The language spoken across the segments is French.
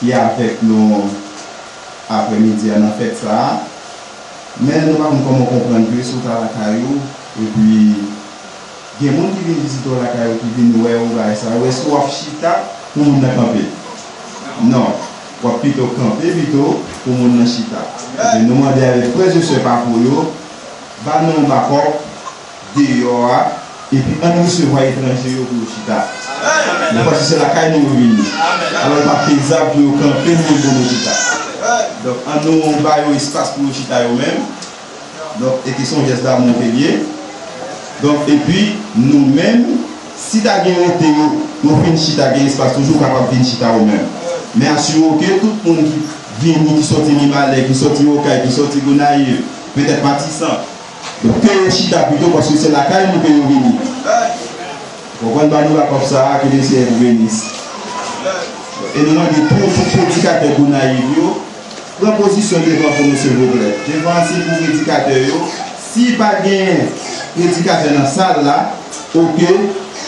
qui a avec nous après-midi on a fait ça. Mais nous ne pouvons pas comprendre que c'est la caillou et puis il y a des gens qui viennent visiter la caillou qui viennent voir ça. Est-ce qu'on a chita pour nous camper? Non, on va plutôt camper plutôt pour nous chita. Je nous demande avec frères et sœurs par pour eux, va nous d'accord dehors et puis on recevoir étranger pour chita. Parce que c'est la caille nous venons. Alors on va faire pour camper nous chita. Donc, on nous a un espace pour le chita eux-mêmes. Donc, et qui sont gestes à Montpellier. Donc, et puis, nous-mêmes, si tu as gagné nous faisons chita, un espace toujours capable de venir chita eux-mêmes. Mais assurons que tout le monde qui vient, qui sort de Mimalais, qui sort de Okaï, qui sort de Gounaï, peut-être matissant. Donc, que chita plutôt parce que c'est la caille nous pouvons venir. Pourquoi nous allons comme ça, que les CF venissent. Et nous avons des tout prédicateurs Gounaï. Proposition devant pour nous, s'il vous plaît. Devant aussi pour les prédicateurs. Si pas de prédicateur dans la salle là, ok,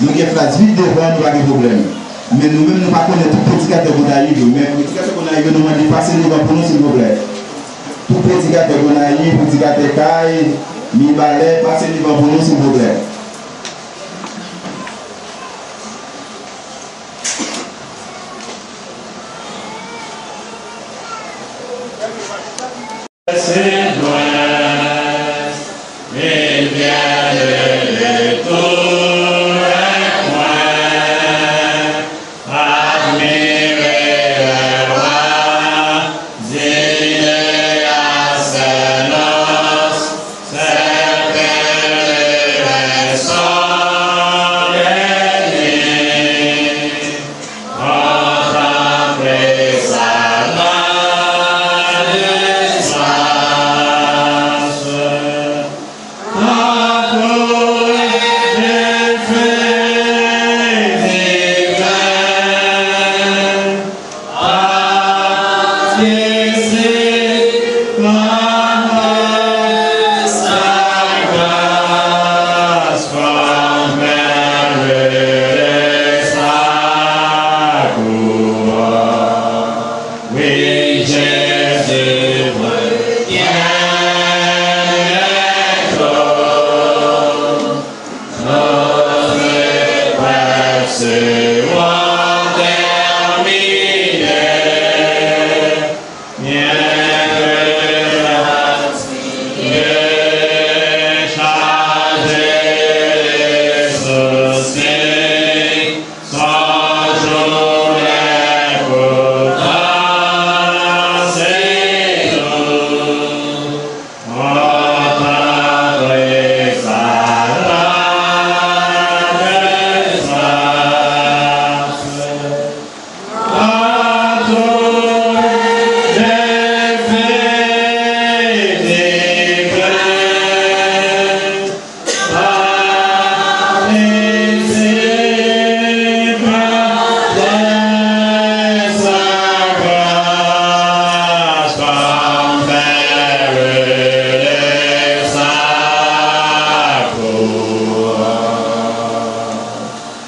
nous avons place vide devant, nous avons des problèmes. Mais nous-mêmes, nous ne connaissons pas tout prédicateur qu'on a eu. Mais les prédicateurs qu'on a eu, nous demandons de passer devant pour nous, s'il vous plaît. Tout prédicateur qu'on a eu, prédicateur Kaye, Mibalais, passez devant pour nous, s'il vous plaît. C'est loin, il vient de tous les coins, admirer le roi, dîner à ses noces, c'est belle son dernier, contempler sa main du soir.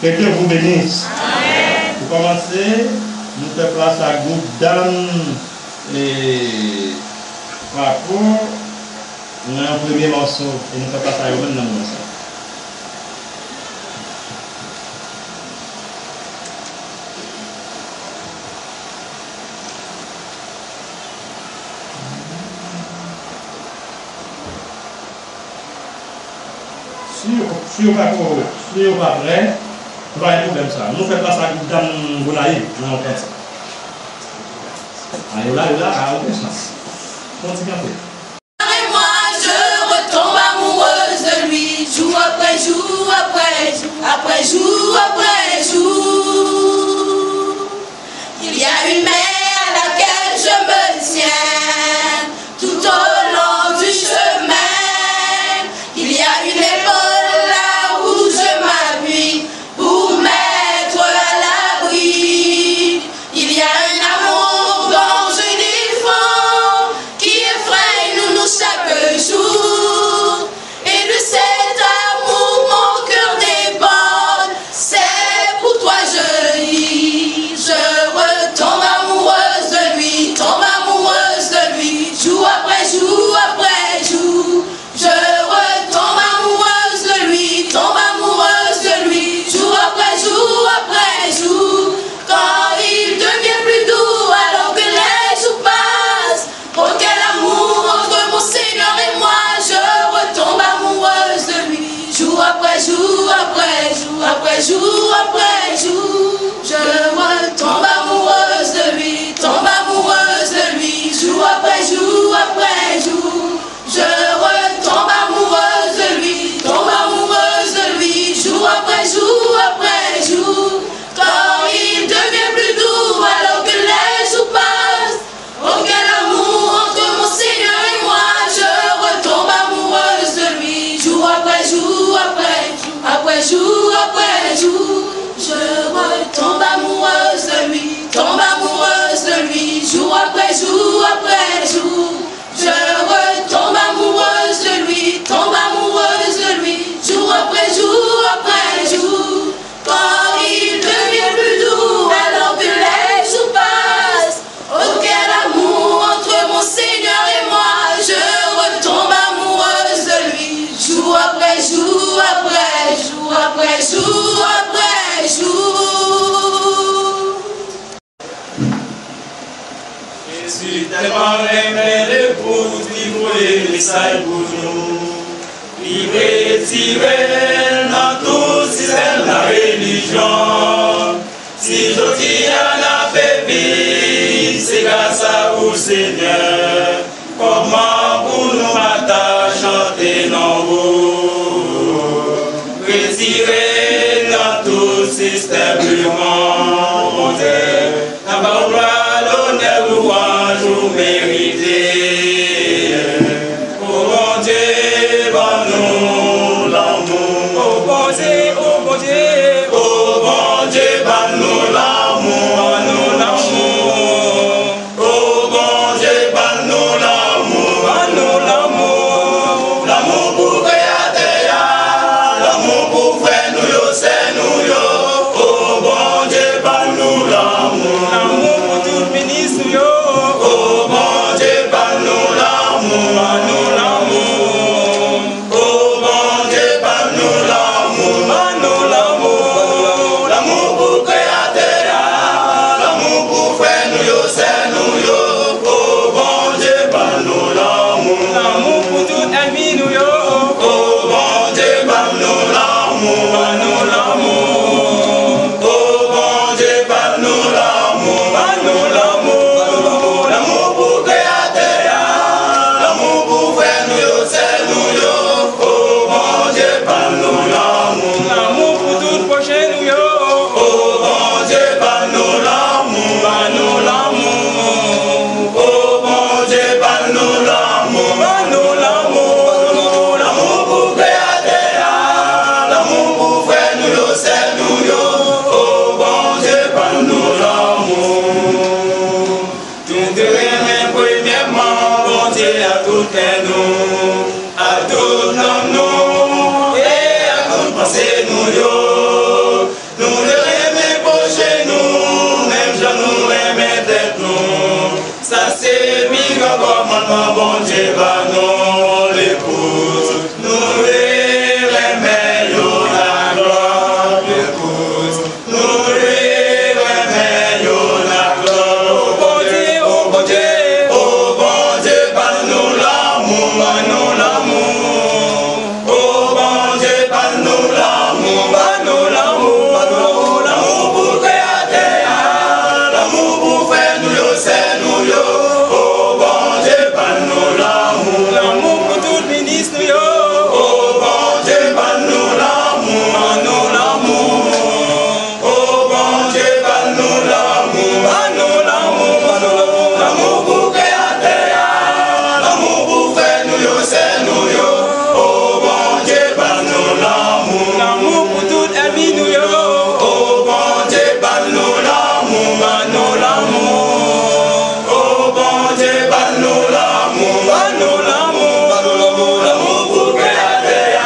Que Dieu vous bénisse. Amen. Pour commencer, nous faisons place à groupe dames et rapport. Nous avons un premier morceau et nous faisons place à eux-mêmes dans le morceau. Si vous n'êtes pas prêt, il va y avoir un problème ça. Nous faisons place à groupe dames Goulaï dans l'orchestre. Ah, là, à aucun sens. Continuez à faire. Et moi, je retombe amoureuse de lui, jour après jour, après jour, après jour, après jour. Il y a une mer à laquelle je me tiens, tout au long du chemin. Il y a une épaule là où je m'appuie pour mettre à l'abri. Il y a un amour dont je défends, qui effraie nous chaque jour. Et de cet amour mon cœur déborde. C'est pour toi je dis, je retombe amoureuse de lui, tombe amoureuse de lui, jour après jour après jour. Je retombe amoureuse de lui, tombe amoureuse de lui, jour après jour après jour. Quand il devient plus doux alors que les jours passent, oh quel amour entre mon Seigneur et moi. Je retombe amoureuse de lui, jour après jour après jour après jour après jour. Je retombe amoureuse de lui, tombe amoureuse de lui, jour après jour après jour. Je retombe amoureuse de lui, tombe amoureuse de lui, jour après jour après jour. Quand il devient plus doux alors que les jours passent, oh quel amour entre mon Seigneur et moi. Je retombe amoureuse de lui, jour après jour après jour après jour après jour. Je retombe amoureuse de lui, tombe amoureuse de lui, jour après jour après jour. Je retombe amoureuse de lui, tombe amoureuse de lui, jour après jour après jour. Quand il devient plus doux alors que les jours passent, oh quel amour entre mon Seigneur et moi. Je retombe amoureuse de lui, jour après jour après jour après jour après jour. Jésus tellement aimé l'épouse, livré les sailles pour nous. Livré, tiré dans tout système de la religion. Si je dis à la bébé, c'est grâce à vous Seigneur. Comment pour nous matin chanter non vous. Retiré dans tout système du monde. La gloire, l'honneur, louange, vous méritez. Oh mon Dieu, bon nous l'amour. Oh bon Dieu, oh bon Dieu. Oh bon Dieu, bon nous l'amour. Bon nous l'amour. Oh bon Dieu, bon nous l'amour. Bon nous l'amour. L'amour pour créateur. L'amour pour frère nous yo, c'est nous yo. Oh bon Dieu, bon nous l'amour. L'amour pour tout ministre yo. Oh bon Dieu, bon nous l'amour. Bon nous l'amour. Oh bon Dieu, bon nous l'amour. Bon nous l'amour. L'amour pour créateur. L'amour pour frère nous yo, c'est nous yo. Oh bon Dieu, bon nous l'amour. L'amour pour tout ennemi nous yo. Oh bon Dieu, bon nous l'amour. Bon nous l'amour. Oh bon Dieu, bon nous l'amour. Bon nous l'amour. L'amour pour créateur. L'amour pour frère nous yo, c'est nous yo. Oh bon Dieu, bon nous l'amour. L'amour pour tout prochain nous yo. Oh bon Dieu, bon nous l'amour. Bon nous l'amour. Oh bon Dieu, bon nous l'amour. Bon nous l'amour. L'amour pour créateur. L'amour pour frère nous yo, c'est nous yo. Oh bon Dieu, bon nous l'amour. Tout de rien, premièrement, bon Dieu à tout nous, à tout nous, et à tout penser nous yo. Nous bon Dieu, bah non, l'épouse, nous remettons la gloire, l'épouse, nous remettons la gloire. Oh bon Dieu, oh bon Dieu, oh bon Dieu, bah nous l'amour, bah nous l'amour. Oh bon Dieu, bah nous l'amour, bah nous l'amour, bah nous l'amour, l'amour pour créateur, l'amour pour faire nous yo, c'est nous yo. L'amour pour tout ministre, yo. Oh bon Dieu, ban-nous l'amour, ban-nous l'amour. Oh bon Dieu, ban-nous l'amour, ban-nous l'amour, ban-nous l'amour. L'amour pour créateur, l'amour pour faire nous yo, c'est nous yo. Oh bon Dieu, ban-nous l'amour, l'amour pour toute ami nous yo. Oh bon Dieu, ban-nous l'amour, ban-nous l'amour. Oh bon Dieu, ban-nous l'amour, ban-nous l'amour, ban-nous l'amour, l'amour pour créateur,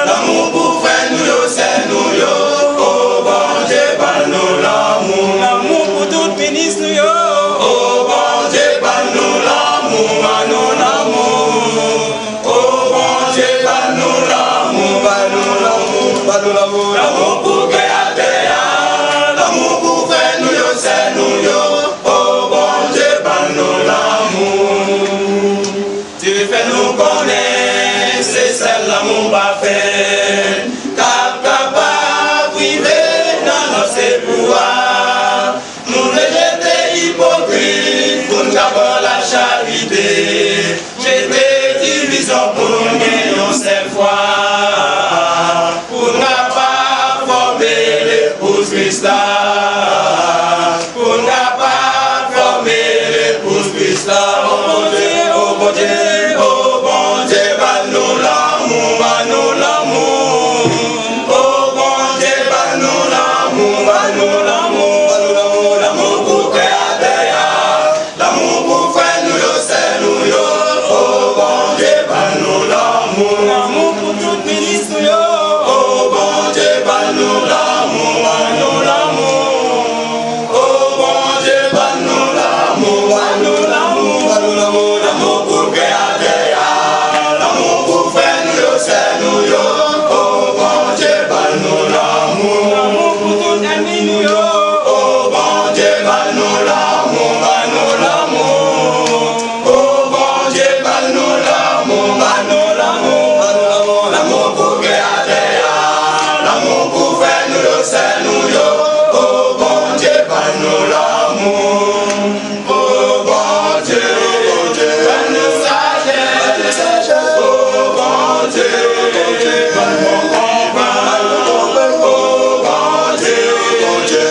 l'amour pour faire nous yo, c'est nous yo. Oh bon Dieu, ban-nous l'amour, l'amour pour tout ministre nous yo. Oh bon Dieu, ban-nous l'amour, ban-nous l'amour. Oh bon Dieu, ban-nous l'amour, ban-nous l'amour, ban-nous l'amour, l'amour pour créateur, l'amour pour faire nous yo, c'est nous yo. Oh bon Dieu, ban-nous l'amour. Tu fais nous connaître, c'est celle l'amour parfait. Capable privé dans nos pouvoirs. Nous rejeter hypocrite pour nous avoir la charité. J'étais division pour nous gagner cette fois. Pour nous pas former l'épouse Christa. Pour nous pas former l'épouse Christa. Oh mon Dieu, oh mon Dieu, oh bon Dieu, ban-nous l'amour, ban-nous l'amour. Oh bon Dieu, ban-nous l'amour, ban-nous l'amour, ban-nous l'amour. L'amour pour créateur, l'amour pour faire nous yo, c'est nous yo. Oh bon Dieu, ban-nous l'amour, l'amour pour tout ministre yo. Oh bon Dieu, ban-nous l'amour, ban-nous l'amour. Oh bon Dieu, ban-nous l'amour, ban-nous l'amour, ban-nous l'amour. L'amour pour créateur, l'amour pour faire nous yo, c'est nous yo. Oh bon Dieu, ban-nous l'amour, l'amour pour tout ami nous yo. Oh bon Dieu, ban-nous l'amour, ban-nous l'amour. Oh bon Dieu, ban-nous l'amour, ban-nous l'amour, ban-nous l'amour. L'amour pour créateur, l'amour pour faire nous yo, c'est nous yo. Oh bon Dieu, ban-nous l'amour. Oh bon Dieu, ban-nous sagesse. Oh bon Dieu, ban-nous comprendre. Oh bon Dieu,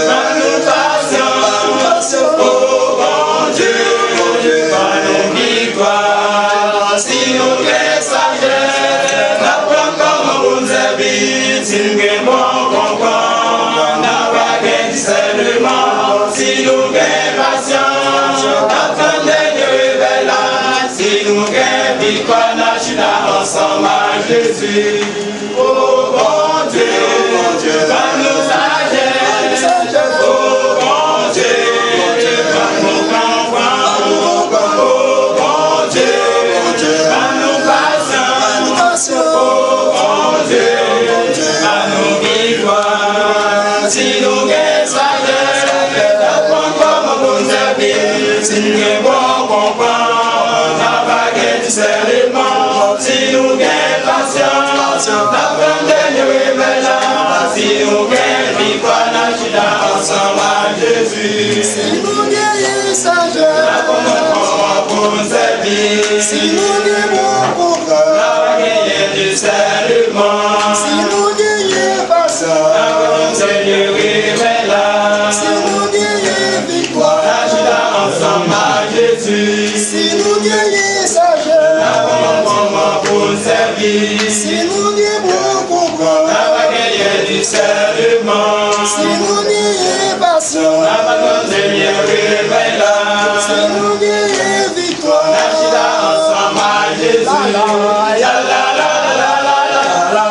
ban-nous patience. Oh bon Dieu, ban-nous victoire. Si nous gagnons sagesse, n'apprends comment vous servir. Si nous gagnons comprendre, n'apprends qu'un discernement. Si nous gagnons patience, n'apprends dernier révèle. Si nous gagnons victoire, n'achina ensemble à Jésus. Oh bon Dieu, ban-nous sagesse. Oh bon Dieu, ban-nous comprendre. Oh bon Dieu, ban-nous patience. Oh bon Dieu, ban-nous victoire. Si nous gagnons sagesse, apprends comment vous servir. Si nous gagnons comprendre, n'apprends qu'un discernement. Si nous gagnons patience, n'apprends dernier révèle. Si nous gagnons victoire, n'achina ensemble à Jésus. Si nous gagnons sagesse, Comment pour nous servir. si nous gagnons comprendre, N'apprends gagner discernement. si nous gagnons patience, N'apprends Seigneur révèle. si nous gagnons victoire, N'achina ensemble à Jésus. si nous gagnons sagesse, Comment pour nous servir. si nous gagnons comprendre, N'apprends gagner discernement. si nous gagnons patience, N'apprends Seigneur révèle. si nous gagnons victoire, N'achina ensemble à Jésus. la la la la la la la la la la la.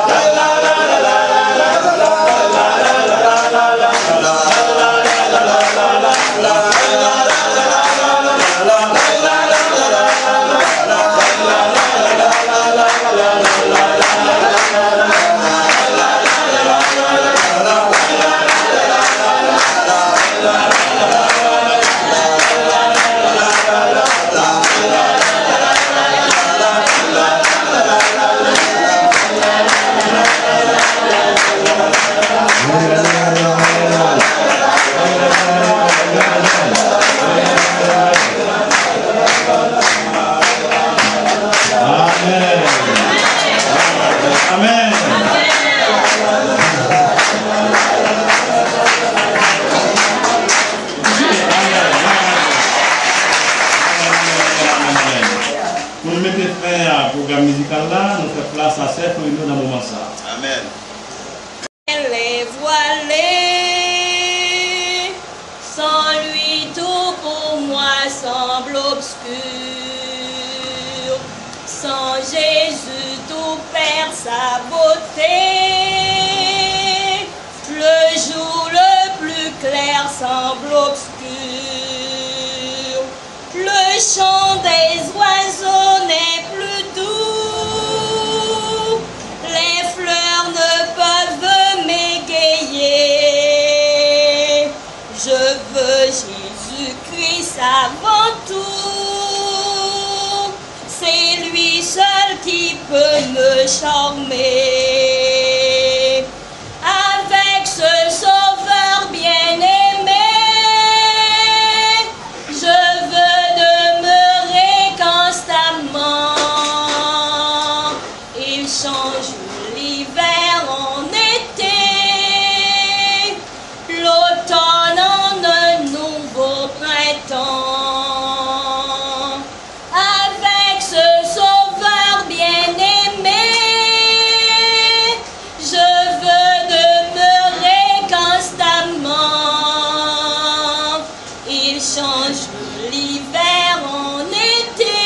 nous mettre fin à programme musical là, nous faisons place à cette réunion dans le moment ça. Amen. Elle est voilée, sans lui tout pour moi semble obscur. Sans Jésus tout perd sa beauté. Le jour le plus clair semble obscur. Le chant des oiseaux n'est plus doux. Les fleurs ne peuvent m'égayer. Je veux Jésus-Christ avant tout. C'est lui seul qui peut me charmer. Avec ce sauveur bien-aimé, je veux demeurer constamment. Il change l'hiver en été, l'automne en un nouveau printemps. Avec ce sauveur bien-aimé, je veux demeurer constamment. Il change l'hiver en été,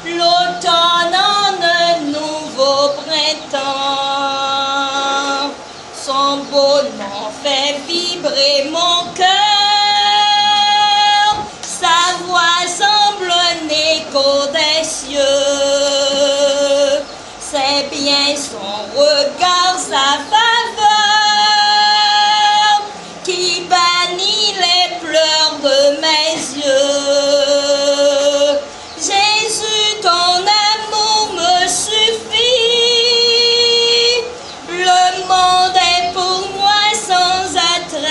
l'automne en un nouveau printemps. Son beau nom fait vibrer mon cœur, sa voix semble un écho des cieux. C'est bien son regard, sa faveur, qui bannit les pleurs de mes yeux. Jésus, ton amour me suffit. Le monde est pour moi sans attrait,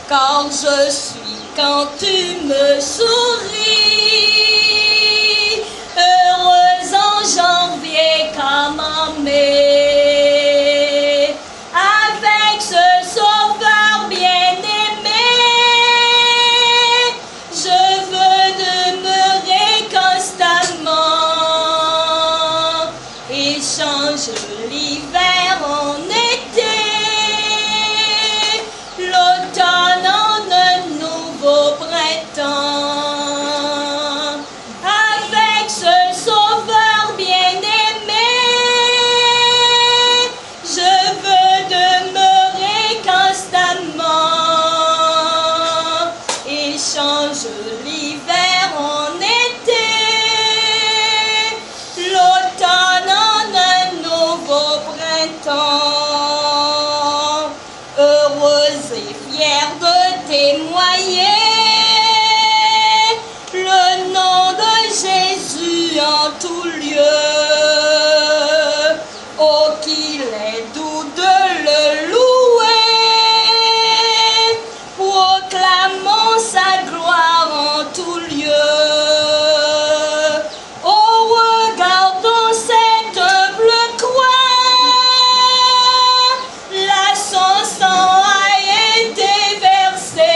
car je suis quand tu me souris. Heureuse en janvier comme en mai. Avec ce sauveur bien-aimé, je veux demeurer constamment. Il change l'hiver en été, l'automne en un nouveau printemps. Avec ce sauveur bien-aimé, je veux demeurer constamment. Il change l'hiver en été, l'automne en un nouveau printemps. Heureuse et fière de témoigner le nom de Jésus en tout lieu. Oh, qu'il est doux de le louer, proclamons sa gloire en tout lieu. Oh, regardons cette humble croix, là son sang a été versé,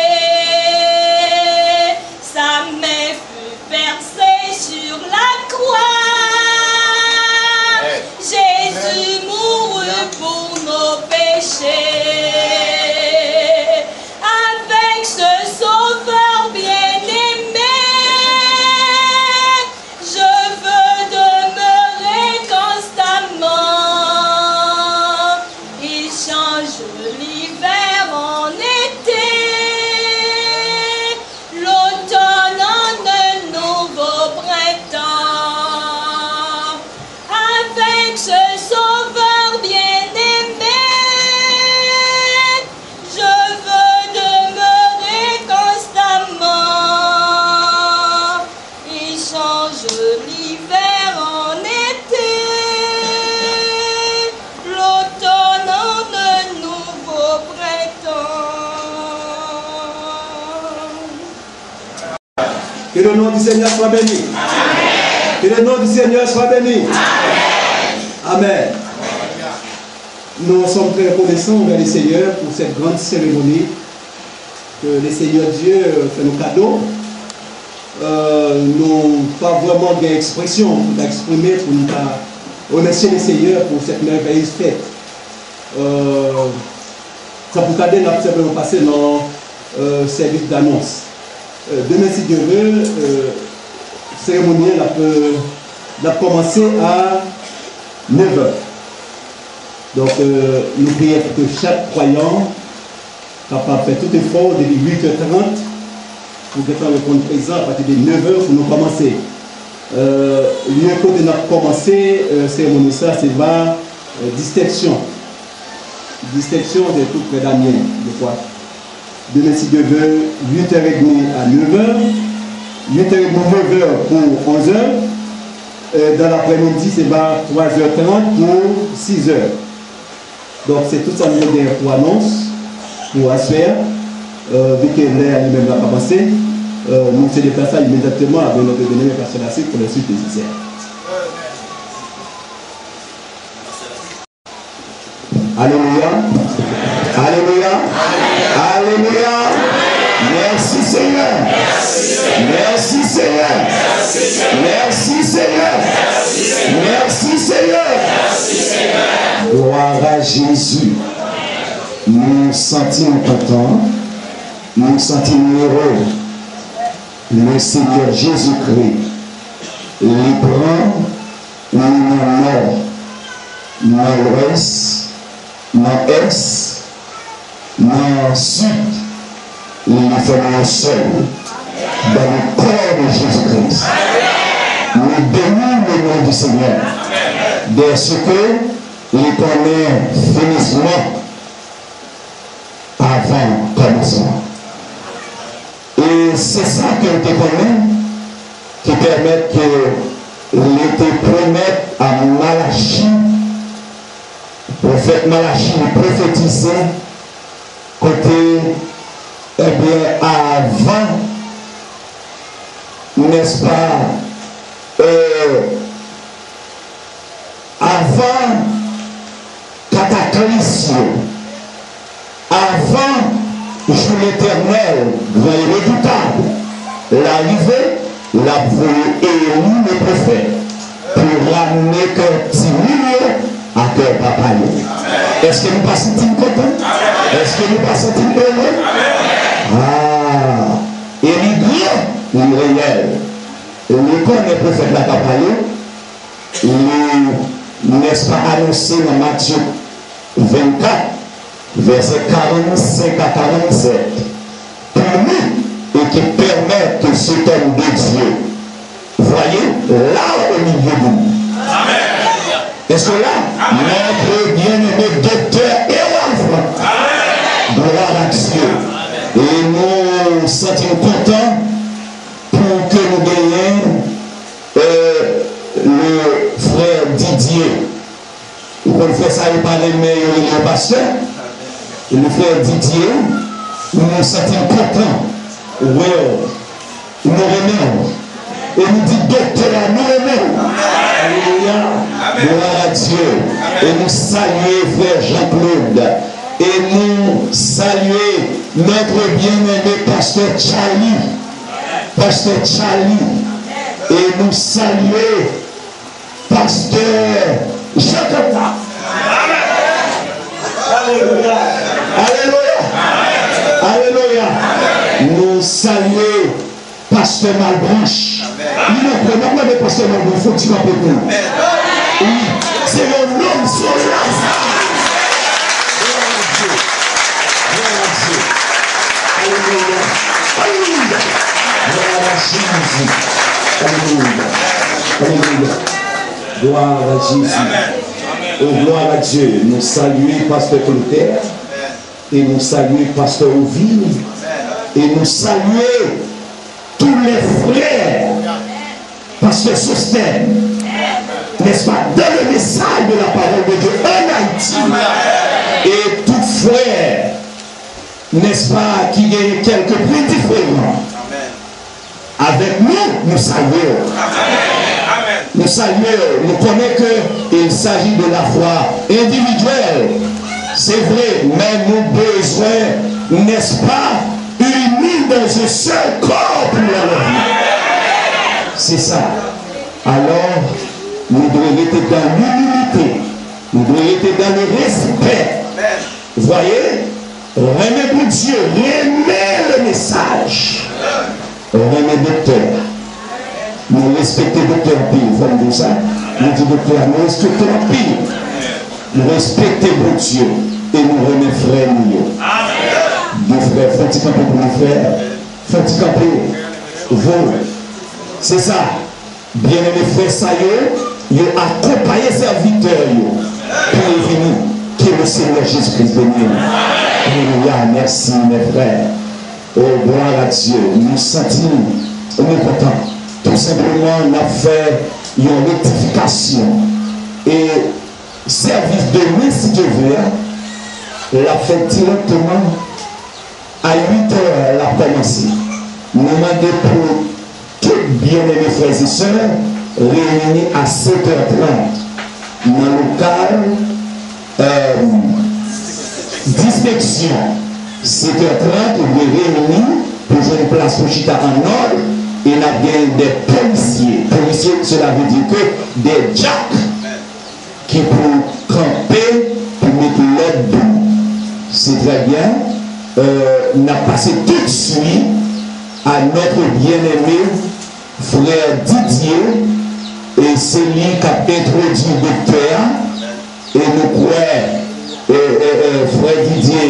sa main fut percée sur la croix. Jésus mourut pour nos péchés. Avec ce sauveur bien-aimé, je veux demeurer constamment. Il change l'hiver en été, l'automne en un nouveau printemps. Avec ce sauveur bien-aimé, je veux demeurer constamment. Il change l'hiver en été, l'automne en un nouveau printemps. Que le nom du Seigneur soit béni. Que le nom du Seigneur soit béni. Amen. Nous sommes très reconnaissants envers les Seigneurs pour cette grande cérémonie que le Seigneur Dieu fait nos cadeaux. nous pas vraiment d'expression pour exprimer, pour nous remercier le Seigneur pour cette merveilleuse fête. Ça peut garder, nous avons simplement passé dans le service d'annonce. Demain, si Dieu veut, cérémonie a commencé à 9h. Donc, nous prions pour que chaque croyant capable de faire tout effort depuis 8h30 pour que nous répondre présent à partir de 9h pour nous commencer. Lieu côté nous avons commencé, cérémonie, ça, c'est la distinction. Distinction de tout près d'Amiens, je crois. Demain, si Dieu veut, 8h30 à 9h. 8h30, 9h pour 11h. Dans l'après-midi, c'est 3h30 pour 6h. Donc, c'est tout ça, nous avons pour annonce, pour assurer, vu que l'air lui-même n'a pas passé. Nous se déplaçons immédiatement avec notre bien-aimé pasteur Lassé pour la suite nécessaire. Alléluia. Alléluia. Alléluia. Merci Seigneur. Merci Seigneur. Merci Seigneur. Merci Seigneur. Gloire à Jésus. Nous nous sentons contents. Nous nous sentons heureux. Le Seigneur Jésus-Christ, il prend dans nord, dans l'ouest, dans l'est, dans le sud, il fait un seul dans le corps de Jésus-Christ. Nous bénissons le nom du Seigneur. De ce que il connaît finissement avant commencement. Et c'est ça qu'il te connaît qui permet que l'été promette à Malachie, prophète Malachie, prophétisé, côté, eh bien, avant, n'est-ce pas, avant cataclysme, avant jour l'éternel, grand et redoutable, l'arrivée, la voulu élu le prophète pour ramener qu'un petit milieu à cœur papa. Est-ce que nous pas sentis contents? Est-ce que nous pas sentis heureux? Ah, et les grands, les réels, et les connaît le prophète la papa, n'est-ce pas annoncé dans Matthieu 24, verset 45 à 47, pour nous, et qui permet que cet homme de Dieu, voyez, là au milieu de nous. Est-ce que là, notre bien-aimé docteur Erwan, gloire à Dieu, et nous sommes contents pour que nous gagnions le frère Didier. Pour faire ça, il parlait meilleur pasteur. Et le frère Didier, nous nous sentons contents. Oui, nous remercions. Et nous dit docteur, nous remercions. Alléluia. Gloire à Dieu. Et nous saluons frère Jean-Claude. Et nous saluons notre bien-aimé pasteur Charlie. Pasteur Charlie. Et nous saluons pasteur Jean-Claude. Alléluia. Alléluia. Alléluia. Nous saluons pasteur Malbranche. Il est vraiment le pasteur Malbranche. Il faut que tu vas pour nous. Oui, c'est le nom sur la Alléluia. Alléluia. Gloire à Jésus. Alléluia. Alléluia. Gloire à Jésus. Oh, gloire à Dieu. Nous saluons pasteur Clotaire. Et nous saluons pasteur Ouville. Et nous saluons tous les frères. Pasteur Sostène. N'est-ce pas? Dans le message de la parole de Dieu en Haïti. Et tout frère, n'est-ce pas, qui a quelques points différents. Avec nous, nous saluons. Nous saluons, nous connaissons qu'il s'agit de la foi individuelle. C'est vrai, mais nous besoin, n'est-ce pas, unis dans un seul corps pour la vie. C'est ça. Alors, nous devons être dans l'humilité. Nous devons être dans le respect. Vous voyez? Remet pour Dieu. Remet le message. Remet docteur. Nous respectons le docteur Pire. Vous voyez ça? Nous disons docteur, nous respectons le Pire. Nous respectons mon Dieu. Et nous remettons frère nous. Nos frères, faut-il camper pour nos frères? Faut-il camper? Vous. C'est ça. Bien-aimés frères, ça y est, accompagné serviteurs pour venir. Que le Seigneur Jésus-Christ bénisse. Alléluia, merci mes frères. Oh, gloire à Dieu. Nous sentons, on est content. Tout simplement, on a fait une rectification. Et service de nuit, si tu veux, l'a fait directement à 8 heures, l'a commencé. Nous demandons pour tous bien-aimés frères et sœurs réunis à 7h30 dans le local d'inspection. 7h30, on est réunis pour une place pour Chita en ordre et on a bien des policiers. Policiers, cela veut dire que des jacks qui pour camper, pour mettre l'ordre debout. C'est très bien. On a passé tout de suite à notre bien-aimé frère Didier, et c'est lui qui a introduit le docteur, et nous croyons, frère Didier,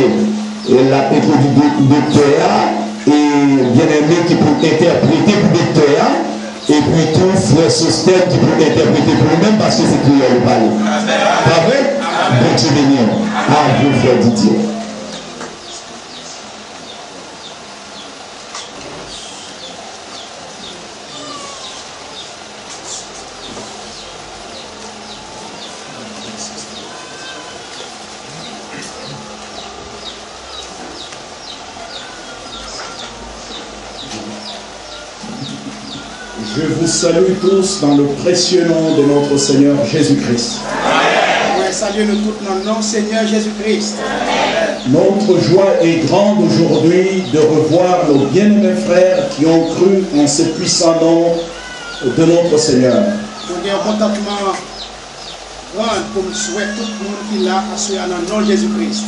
l'a introduit le docteur, et bien-aimé qui peut interpréter pour le docteur, et puis tout frère Sostène qui peut interpréter pour lui-même parce que c'est crieur de parler. Pas vrai? Bon Dieu béni. À vous, frère Didier. Je vous salue tous dans le précieux nom de notre Seigneur Jésus-Christ. Amen. Salut-nous tous dans le nom Seigneur Jésus-Christ. Notre joie est grande aujourd'hui de revoir nos bien-aimés frères qui ont cru en ce puissant nom de notre Seigneur. Nous avons un contentement grand pour nous souhaiter tout le monde qui l'a assuré dans le nom Jésus-Christ.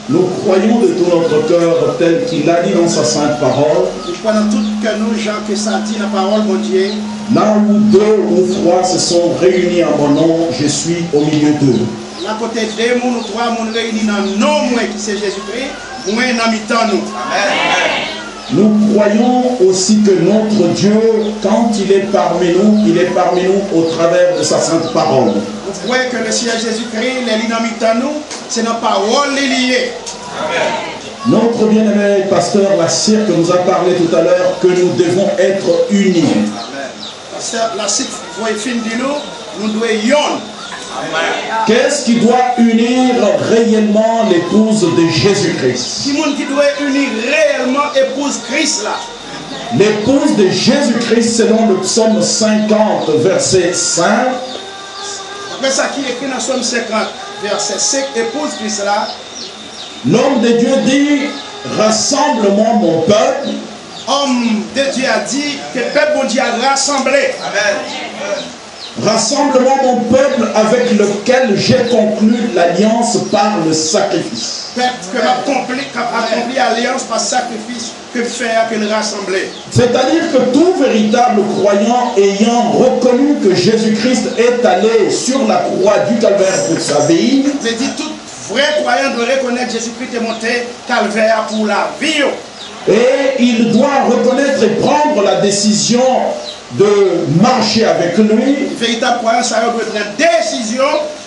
Nous croyons de tout notre cœur tel qu'il l'a dit dans sa sainte parole. Nous croyons tout que nous, gens, que ça dit la parole, mon Dieu. Là où deux ou trois se sont réunis en mon nom, je suis au milieu d'eux. Là côté deux ou trois nous réunis dans le nom moi qui c'est Jésus-Christ, moi dans mi-temps nous. Amen. Nous croyons aussi que notre Dieu, quand il est parmi nous au travers de sa sainte parole. Vous croyez que le Seigneur Jésus-Christ, les dans mi-temps nous, c'est notre parole liée. Amen. Notre bien-aimé pasteur Lassir que nous a parlé tout à l'heure que nous devons être unis. Amen. Pasteur Lassir, vous voyez fin de nous devons yon. Qu'est-ce qui doit unir réellement l'épouse de Jésus-Christ? Qui doit unir réellement l'épouse Christ là? L'épouse de Jésus-Christ selon le psaume 50 verset 5. Après ça qui est écrit dans le psaume 50 verset 5, épouse Christ là. L'homme de Dieu dit, rassemble-moi mon peuple. Homme de Dieu a dit que le peuple bon Dieu a rassemblé. Amen. Rassemble-moi mon peuple avec lequel j'ai conclu l'alliance par le sacrifice. Peuple que m'a accompli l'alliance par sacrifice que faire que le rassembler. C'est-à-dire que tout véritable croyant ayant reconnu que Jésus-Christ est allé sur la croix du calvaire pour sa vie. C'est dit tout vrai croyant doit reconnaître que Jésus-Christ est monté calvaire pour la vie. Et il doit reconnaître et prendre la décision de marcher avec lui. Véritable croyant, ça doit être une décision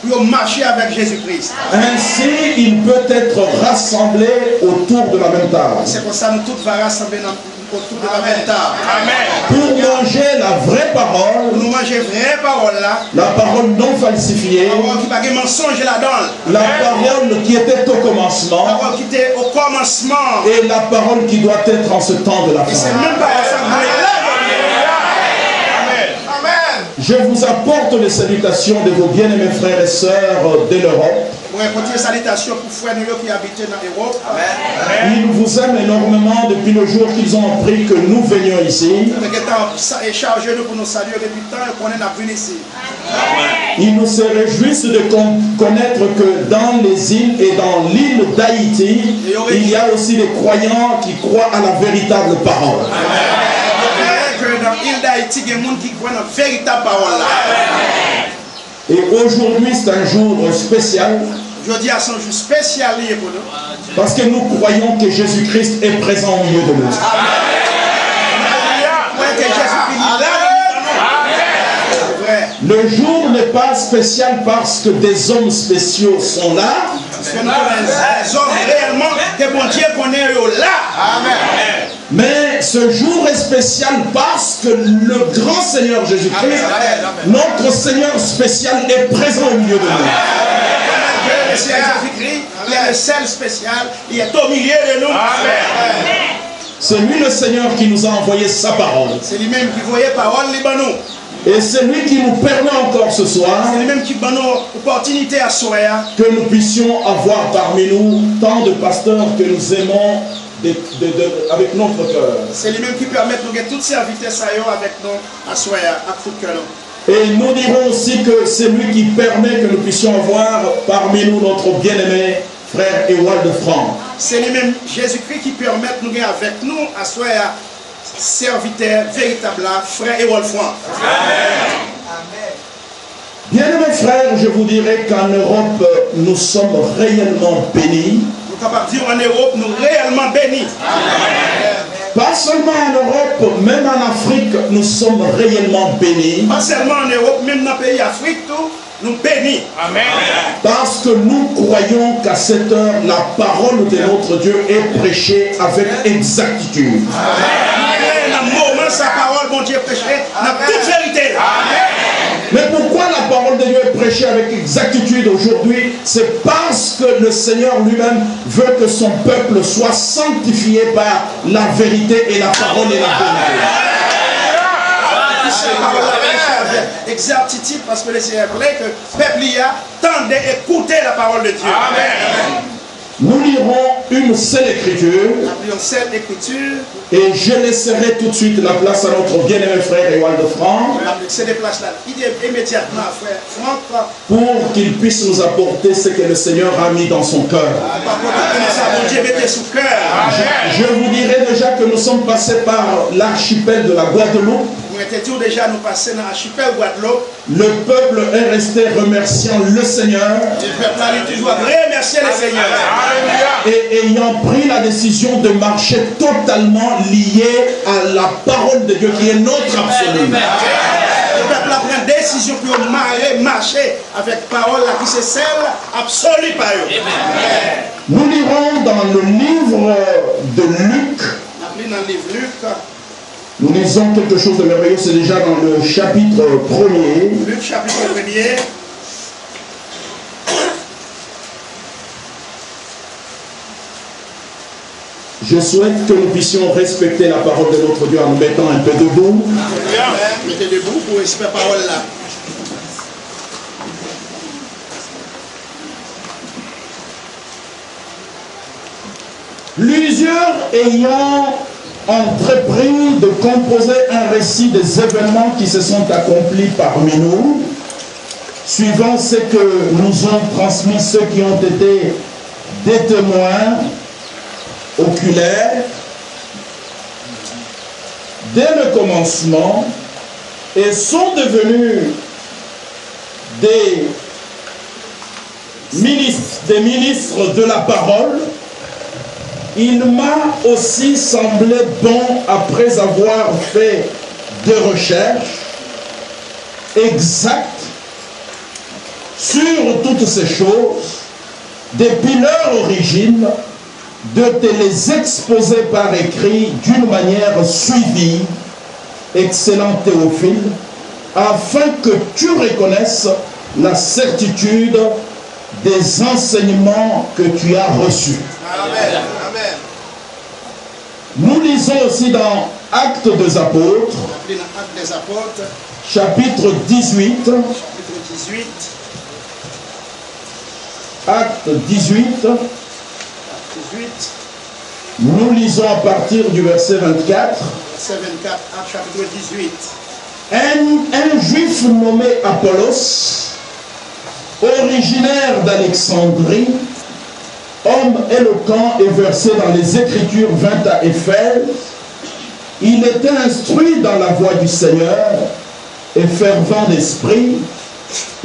pour marcher avec Jésus-Christ. Ainsi, il peut être rassemblé autour de la même table. C'est pour ça que nous tous va rassembler autour de la même table. Amen. Pour manger la vraie parole. Pour nous manger vraie parole là. La parole non falsifiée. La parole qui n'a pas mensonge là-dedans. La parole qui était au commencement. La parole qui était au commencement. Et la parole qui doit être en ce temps de la fin. Et c'est même pas ça. Je vous apporte les salutations de vos bien-aimés frères et sœurs de l'Europe. Moi, une salutation pour frères qui habitent dans l'Europe. Ils vous aiment énormément depuis le jour qu'ils ont appris que nous venions ici. Ils nous se réjouissent de connaître que dans les îles et dans l'île d'Haïti, il y a aussi des croyants qui croient à la véritable parole. Dans l'île d'Haïti, il y a des gens qui croient à la véritable parole. Et aujourd'hui, c'est un jour spécial. Aujourd'hui, c'est un jour spécial pour nous. Parce que nous croyons que Jésus-Christ est présent au milieu de nous. Le jour n'est pas spécial parce que des hommes spéciaux sont là. Les hommes réellement que bon Dieu connaît là. Mais ce jour est spécial parce que le grand Seigneur Jésus-Christ, notre Seigneur spécial, est présent au milieu de nous. Le Seigneur Jésus-Christ, il est le seul spécial, il est au milieu de nous. C'est lui le Seigneur qui nous a envoyé sa parole. C'est lui-même qui voyait parole Libanon. Et c'est lui qui nous permet encore ce soir, c'est lui-même qui donne l'opportunité à soi, que nous puissions avoir parmi nous tant de pasteurs que nous aimons avec notre cœur. C'est lui-même qui permet de nous gagner toutes ces vitesses avec nous à soi, à tout cœur. Et nous dirons aussi que c'est lui qui permet que nous puissions avoir parmi nous notre bien-aimé frère Ewald de Franck. C'est lui-même Jésus-Christ qui permet de nous gagner avec nous à soi, serviteur véritable, frère Ewald Franck. Bien-aimés frères, je vous dirais qu'en Europe, nous sommes réellement bénis. Nous sommes capables de dire en Europe, nous sommes réellement bénis. Pas seulement en Europe, même en Afrique, nous sommes réellement bénis. Pas seulement en Europe, même dans les pays d'Afrique, nous bénis. Amen. Parce que nous croyons qu'à cette heure, la parole de notre Dieu est prêchée avec exactitude. Sa parole, mon Dieu, prêchée dans toute vérité. Mais pourquoi la parole de Dieu est prêchée avec exactitude aujourd'hui? C'est parce que le Seigneur lui-même veut que son peuple soit sanctifié par la vérité et la parole et la vérité. Exactitude, parce que le Seigneur voulait que le peuple y a tant d'écouter la parole de Dieu. Amen. Nous lirons une seule écriture. Et je laisserai tout de suite la place à notre bien-aimé frère Ewald de Franck. Pour qu'il puisse nous apporter ce que le Seigneur a mis dans son cœur. Je vous dirai déjà que nous sommes passés par l'archipel de la Guadeloupe. Le peuple est resté remerciant le Seigneur. Et ayant pris la décision de marcher totalement lié à la parole de Dieu qui est notre absolu. Le peuple a pris une décision pour marcher avec parole qui c'est celle absolue par eux. Nous lirons dans le livre de Luc. Nous lisons quelque chose de merveilleux, c'est déjà dans le chapitre 1er. Luc chapitre 1er. Je souhaite que nous puissions respecter la parole de notre Dieu en nous mettant un peu debout. Mettez debout pour respecter la parole là. Plusieurs ayant entrepris de composer un récit des événements qui se sont accomplis parmi nous, suivant ce que nous ont transmis ceux qui ont été des témoins oculaires, dès le commencement, et sont devenus des ministres de la parole. Il m'a aussi semblé bon, après avoir fait des recherches exactes sur toutes ces choses, depuis leur origine, de te les exposer par écrit d'une manière suivie, excellent Théophile, afin que tu reconnaisses la certitude des enseignements que tu as reçus. Amen. Nous lisons aussi dans Actes des Apôtres, chapitre 18, Acte 18. 18. Nous lisons à partir du verset 24. Verset 24, Acte chapitre 18. Un juif nommé Apollos, originaire d'Alexandrie, homme éloquent et versé dans les Écritures, vint à Éphèse. Il était instruit dans la voie du Seigneur et fervent d'esprit.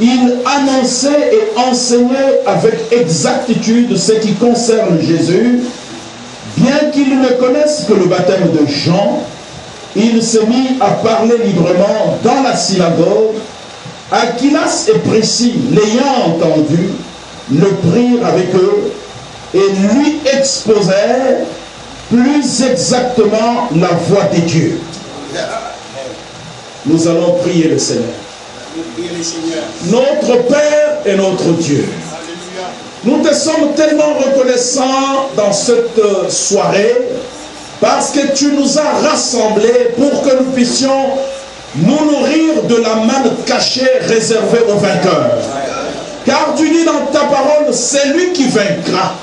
Il annonçait et enseignait avec exactitude ce qui concerne Jésus. Bien qu'il ne connaisse que le baptême de Jean, il se mit à parler librement dans la synagogue. Aquilas et Priscille, l'ayant entendu, le prirent avec eux et lui exposèrent plus exactement la voie de Dieu. Nous allons prier le Seigneur. Notre Père et notre Dieu, nous te sommes tellement reconnaissants dans cette soirée parce que tu nous as rassemblés pour que nous puissions nous nourrir de la manne cachée réservée aux vainqueurs. Car tu dis dans ta parole, c'est lui qui vaincra.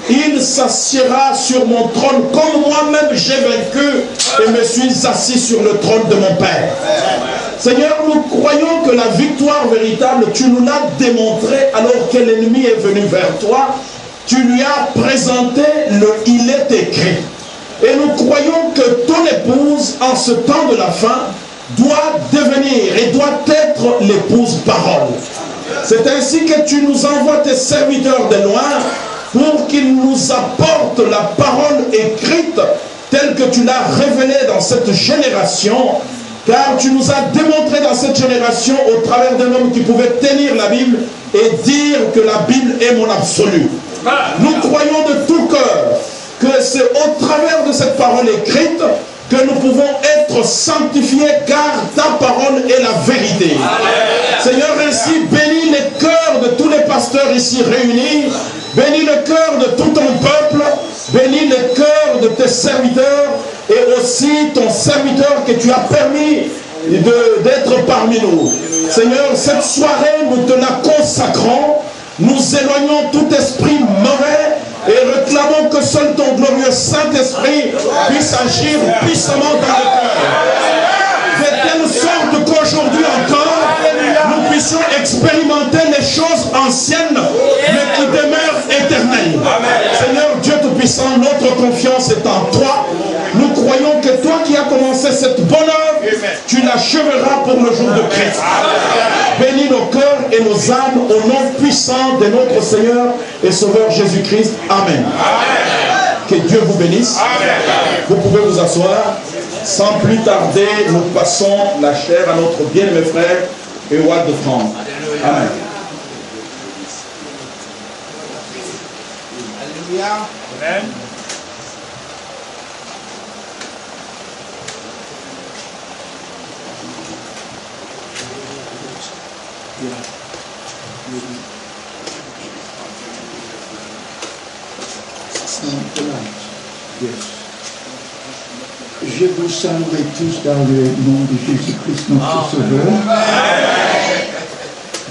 Il s'assiera sur mon trône comme moi-même j'ai vaincu et me suis assis sur le trône de mon Père. Seigneur, nous croyons que la victoire véritable, tu nous l'as démontré alors que l'ennemi est venu vers toi. Tu lui as présenté le « il est écrit ». Et nous croyons que ton épouse, en ce temps de la fin, doit devenir et doit être l'épouse parole. C'est ainsi que tu nous envoies tes serviteurs de loin pour qu'ils nous apportent la parole écrite telle que tu l'as révélée dans cette génération. Car tu nous as démontré dans cette génération au travers d'un homme qui pouvait tenir la Bible et dire que la Bible est mon absolu. Nous croyons de tout cœur que c'est au travers de cette parole écrite que nous pouvons être sanctifiés car ta parole est la vérité. Seigneur, ainsi bénis les cœurs de tous les pasteurs ici réunis, bénis le cœur de tout ton peuple, bénis le cœur de tes serviteurs et aussi ton serviteur que tu as permis d'être parmi nous. Seigneur, cette soirée, nous te la consacrons, nous éloignons tout esprit mauvais et réclamons que seul ton glorieux Saint-Esprit puisse agir puissamment dans le cœur. De telle sorte qu'aujourd'hui encore, nous puissions expérimenter les choses anciennes, mais qui demeurent éternelles. Seigneur Dieu Tout-Puissant, notre confiance est en toi. Nous croyons que toi qui as commencé cette bonne œuvre, tu l'achèveras pour le jour de Christ. Bénis nos cœurs et nos âmes au nom puissant de notre Seigneur et Sauveur Jésus-Christ. Amen. Que Dieu vous bénisse. Vous pouvez vous asseoir. Sans plus tarder, nous passons la chair à notre bien-aimé frère Ewald de France. Amen. Alléluia. Amen. Je vous salue tous dans le nom de Jésus-Christ, notre Sauveur.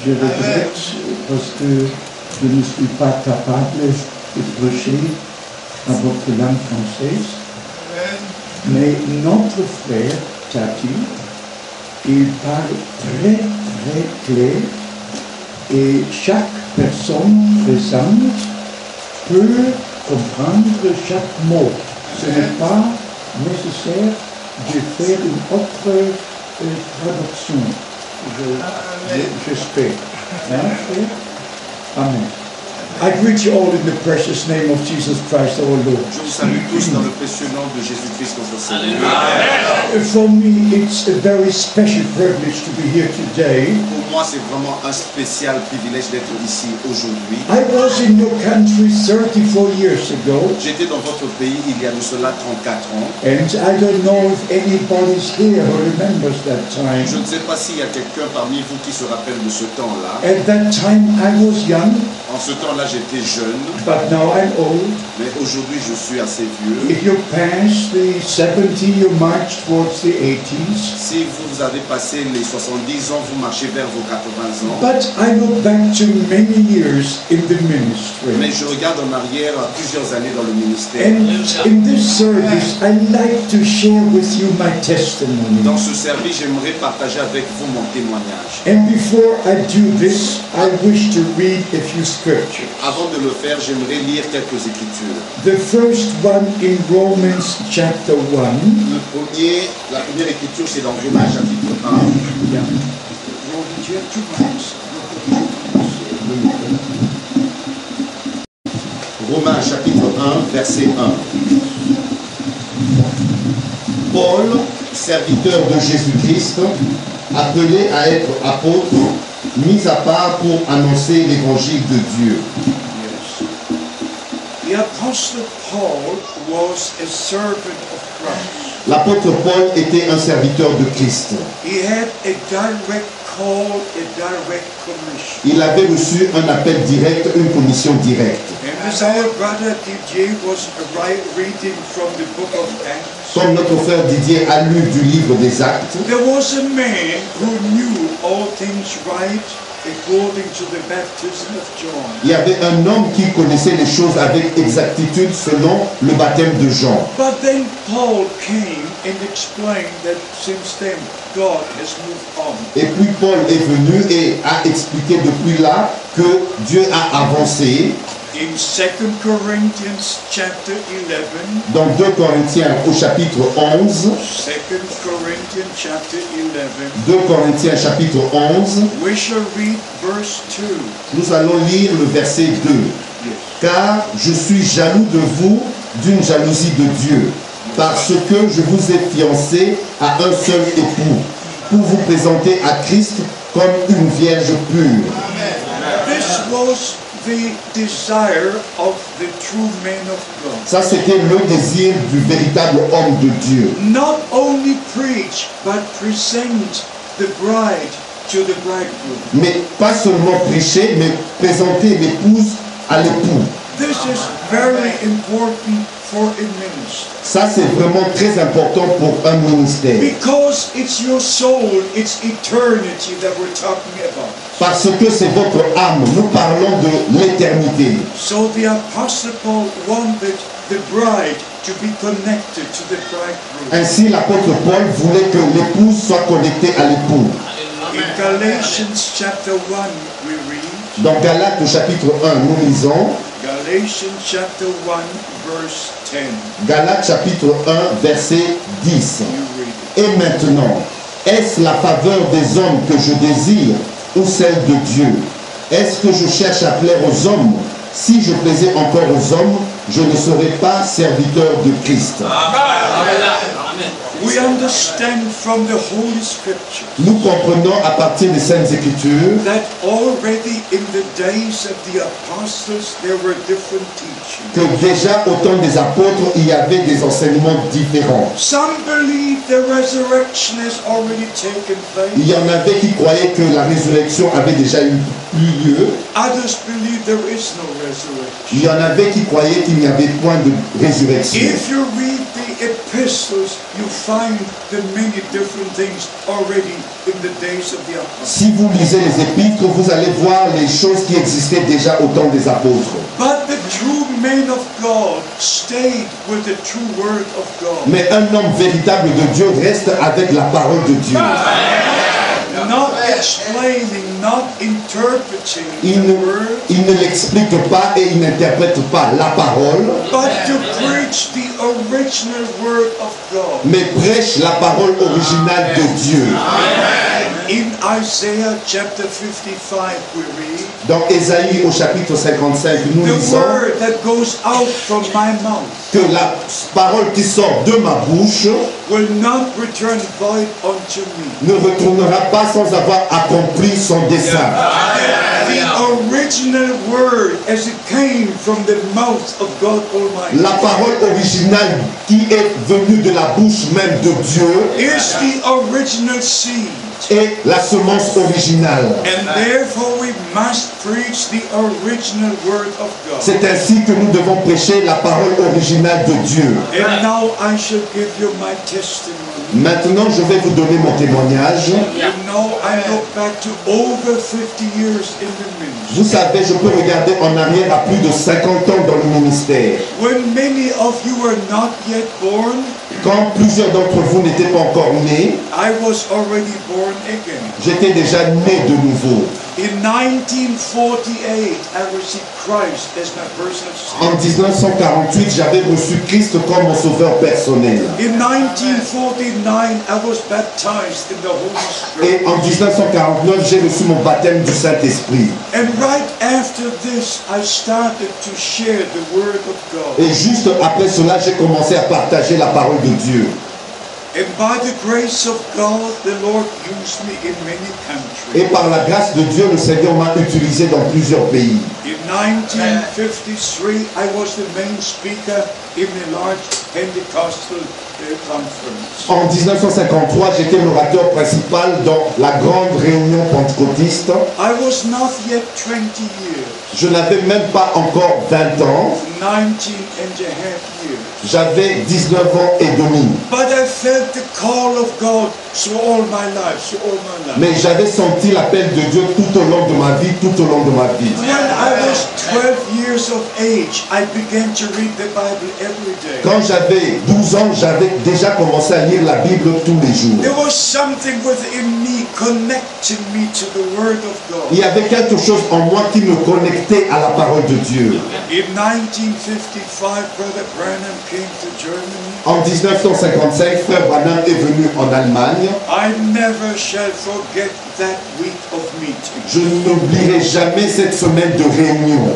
Je regrette parce que je ne suis pas capable de prêcher à votre langue française. Mais notre frère, Tati, il parle très très clair et chaque personne présente peut comprendre chaque mot. Ce n'est pas nécessaire de faire une autre traduction. J'espère. Hein, frère? Amen. I greet you all in the precious name of Jesus Christ our Lord. Je vous salue tous dans le précieux nom de Jésus-Christ notre Seigneur. For me, it's a very special privilege to be here today. Pour moi, c'est vraiment un spécial privilège d'être ici aujourd'hui. I was in your country 34 years ago. J'étais dans votre pays il y a de cela 34 ans. And I don't know if anybody's here who remembers that time. Je ne sais pas s'il y a quelqu'un parmi vous qui se rappelle de ce temps-là. At that time, I was young. En ce temps-là, j'étais jeune, but now I'm old. mais aujourd'hui je suis assez vieux. If you pass the 70, you march towards the 80s. Si vous avez passé les 70 ans, vous marchez vers vos 80 ans. But I look back to many years in the ministry. Mais je regarde en arrière à plusieurs années dans le ministère. And in this service, I like to share with you my testimony. Dans ce service, j'aimerais partager avec vous mon témoignage. And before I do this, I wish to read a few scriptures. Avant de le faire, j'aimerais lire quelques écritures. The first one in Romans chapter 1. La première écriture, c'est dans Romains chapitre 1. Yeah. Romains chapitre 1, verset 1. Paul, serviteur de Jésus-Christ, appelé à être apôtre, mis à part pour annoncer l'évangile de Dieu. Yes. The Apostle Paul was a servant of Christ. L'apôtre Paul était un serviteur de Christ. He had a direct call, a direct commission. Il avait reçu un appel direct, une commission directe. And as our brother Didier was reading from the book of Acts, Comme notre frère Didier a lu du livre des Actes, there was a man who knew all things right according to the baptism of John. il y avait un homme qui connaissait les choses avec exactitude selon le baptême de Jean. But then Paul came and explained that since then God has moved on. Et puis Paul est venu et a expliqué depuis là que Dieu a avancé. In 2 Corinthians chapter 11, Dans 2 Corinthiens au chapitre 11, 2 Corinthians chapter 11, 2 Corinthiens chapitre 11, we shall read verse 2. nous allons lire le verset 2. Car je suis jaloux de vous d'une jalousie de Dieu, parce que je vous ai fiancé à un seul époux, pour vous présenter à Christ comme une vierge pure. This was the desire of the true man of God. Ça, c'était le désir du véritable homme de Dieu. Not only preach, but present the bride to the bridegroom. Mais pas seulement prêcher, mais présenter l'épouse à l'époux. This is very important for a ministry. Ça, c'est vraiment très important pour un ministère. Because it's your soul, it's eternity that we're talking about. Parce que c'est votre âme. Nous parlons de l'éternité. So the apostle Paul wanted the bride to be connected to the bridegroom. Ainsi, l'apôtre Paul voulait que l'épouse soit connectée à l'époux. In Galatians chapter 1, we read. Dans Galates au chapitre 1, nous lisons. Galatians chapter 1, verse 10. Galates chapitre 1, verset 10. You read it. Et maintenant, est-ce la faveur des hommes que je désire ou celle de Dieu? Est-ce que je cherche à plaire aux hommes? Si je plaisais encore aux hommes, je ne serais pas serviteur de Christ. We understand from the Holy Scripture Nous comprenons à partir des Saintes Écritures that already in the days of the apostles there were different teachings. que déjà au temps des apôtres, il y avait des enseignements différents. Some believe the resurrection has already taken Il place. y en avait qui croyaient que la résurrection avait déjà eu lieu. Others believe there is no resurrection. Il y en avait qui croyaient qu'il n'y avait point de résurrection. If you read the epistles, you find the many different things already in the days of the apostles. Si vous lisez les épîtres, vous allez voir les choses qui existaient déjà au temps des apôtres. But the true man of God stayed with the true word of God. Mais un homme véritable de Dieu reste avec la parole de Dieu. Not explaining, not interpreting Il the word, ne l'explique pas et il n'interprète pas la parole, but to preach the original word of God. mais prêche la parole originale de Dieu. In Isaiah chapter 55 we read, Dans Ésaïe au chapitre 55, nous the lisons word that goes out from my mouth que la parole qui sort de ma bouche will not return void unto me. ne retournera pas sans avoir accompli son dessein. The original word as it came from the mouth of God Almighty. La parole originale qui est venue de la bouche même de Dieu is the original seed. est la semence originale. And therefore we must preach the original word of God. C'est ainsi que nous devons prêcher la parole originale de Dieu. And now I shall give you my testimony. Maintenant, je vais vous donner mon témoignage. You know, I look back to over 50 years in the ministry. Vous savez, je peux regarder en arrière à plus de 50 ans dans le ministère. When many of you were not yet born, Quand plusieurs d'entre vous n'étaient pas encore nés, I was already born again. j'étais déjà né de nouveau. In 1948, I received Christ as my personal En Savior. 1948, j'avais reçu Christ comme mon sauveur personnel. In 1949, I was baptized in the Holy Spirit. Et en 1949, j'ai reçu mon baptême du Saint-Esprit. And right after this, I started to share the Word of God. Et juste après cela, j'ai commencé à partager la parole de Dieu. And by the grace of God, the Lord used me in many Et countries. par la grâce de Dieu, le Seigneur m'a utilisé dans plusieurs pays. In 1953, I was the main speaker in a large Pentecostal conference. En 1953, j'étais l'orateur principal dans la grande réunion pentecôtiste. I was not yet 20 years, Je n'avais même pas encore 20 ans. 19 and a half years. J'avais 19 ans et demi. But I felt the call of God through all my life, Mais j'avais senti l'appel de Dieu tout au long de ma vie, tout au long de ma vie. When I was 12 years of age, I began to read the Bible every day. Quand j'avais 12 ans, j'avais déjà commencé à lire la Bible tous les jours. There was something within me connecting me to the Word of Il God. y avait quelque chose en moi qui me connectait à la parole de Dieu. In 1955, Brother Branham came to Germany. En 1955, Frère Branham est venu en Allemagne. I never shall forget that week of meeting. Je n'oublierai jamais cette semaine de réunion.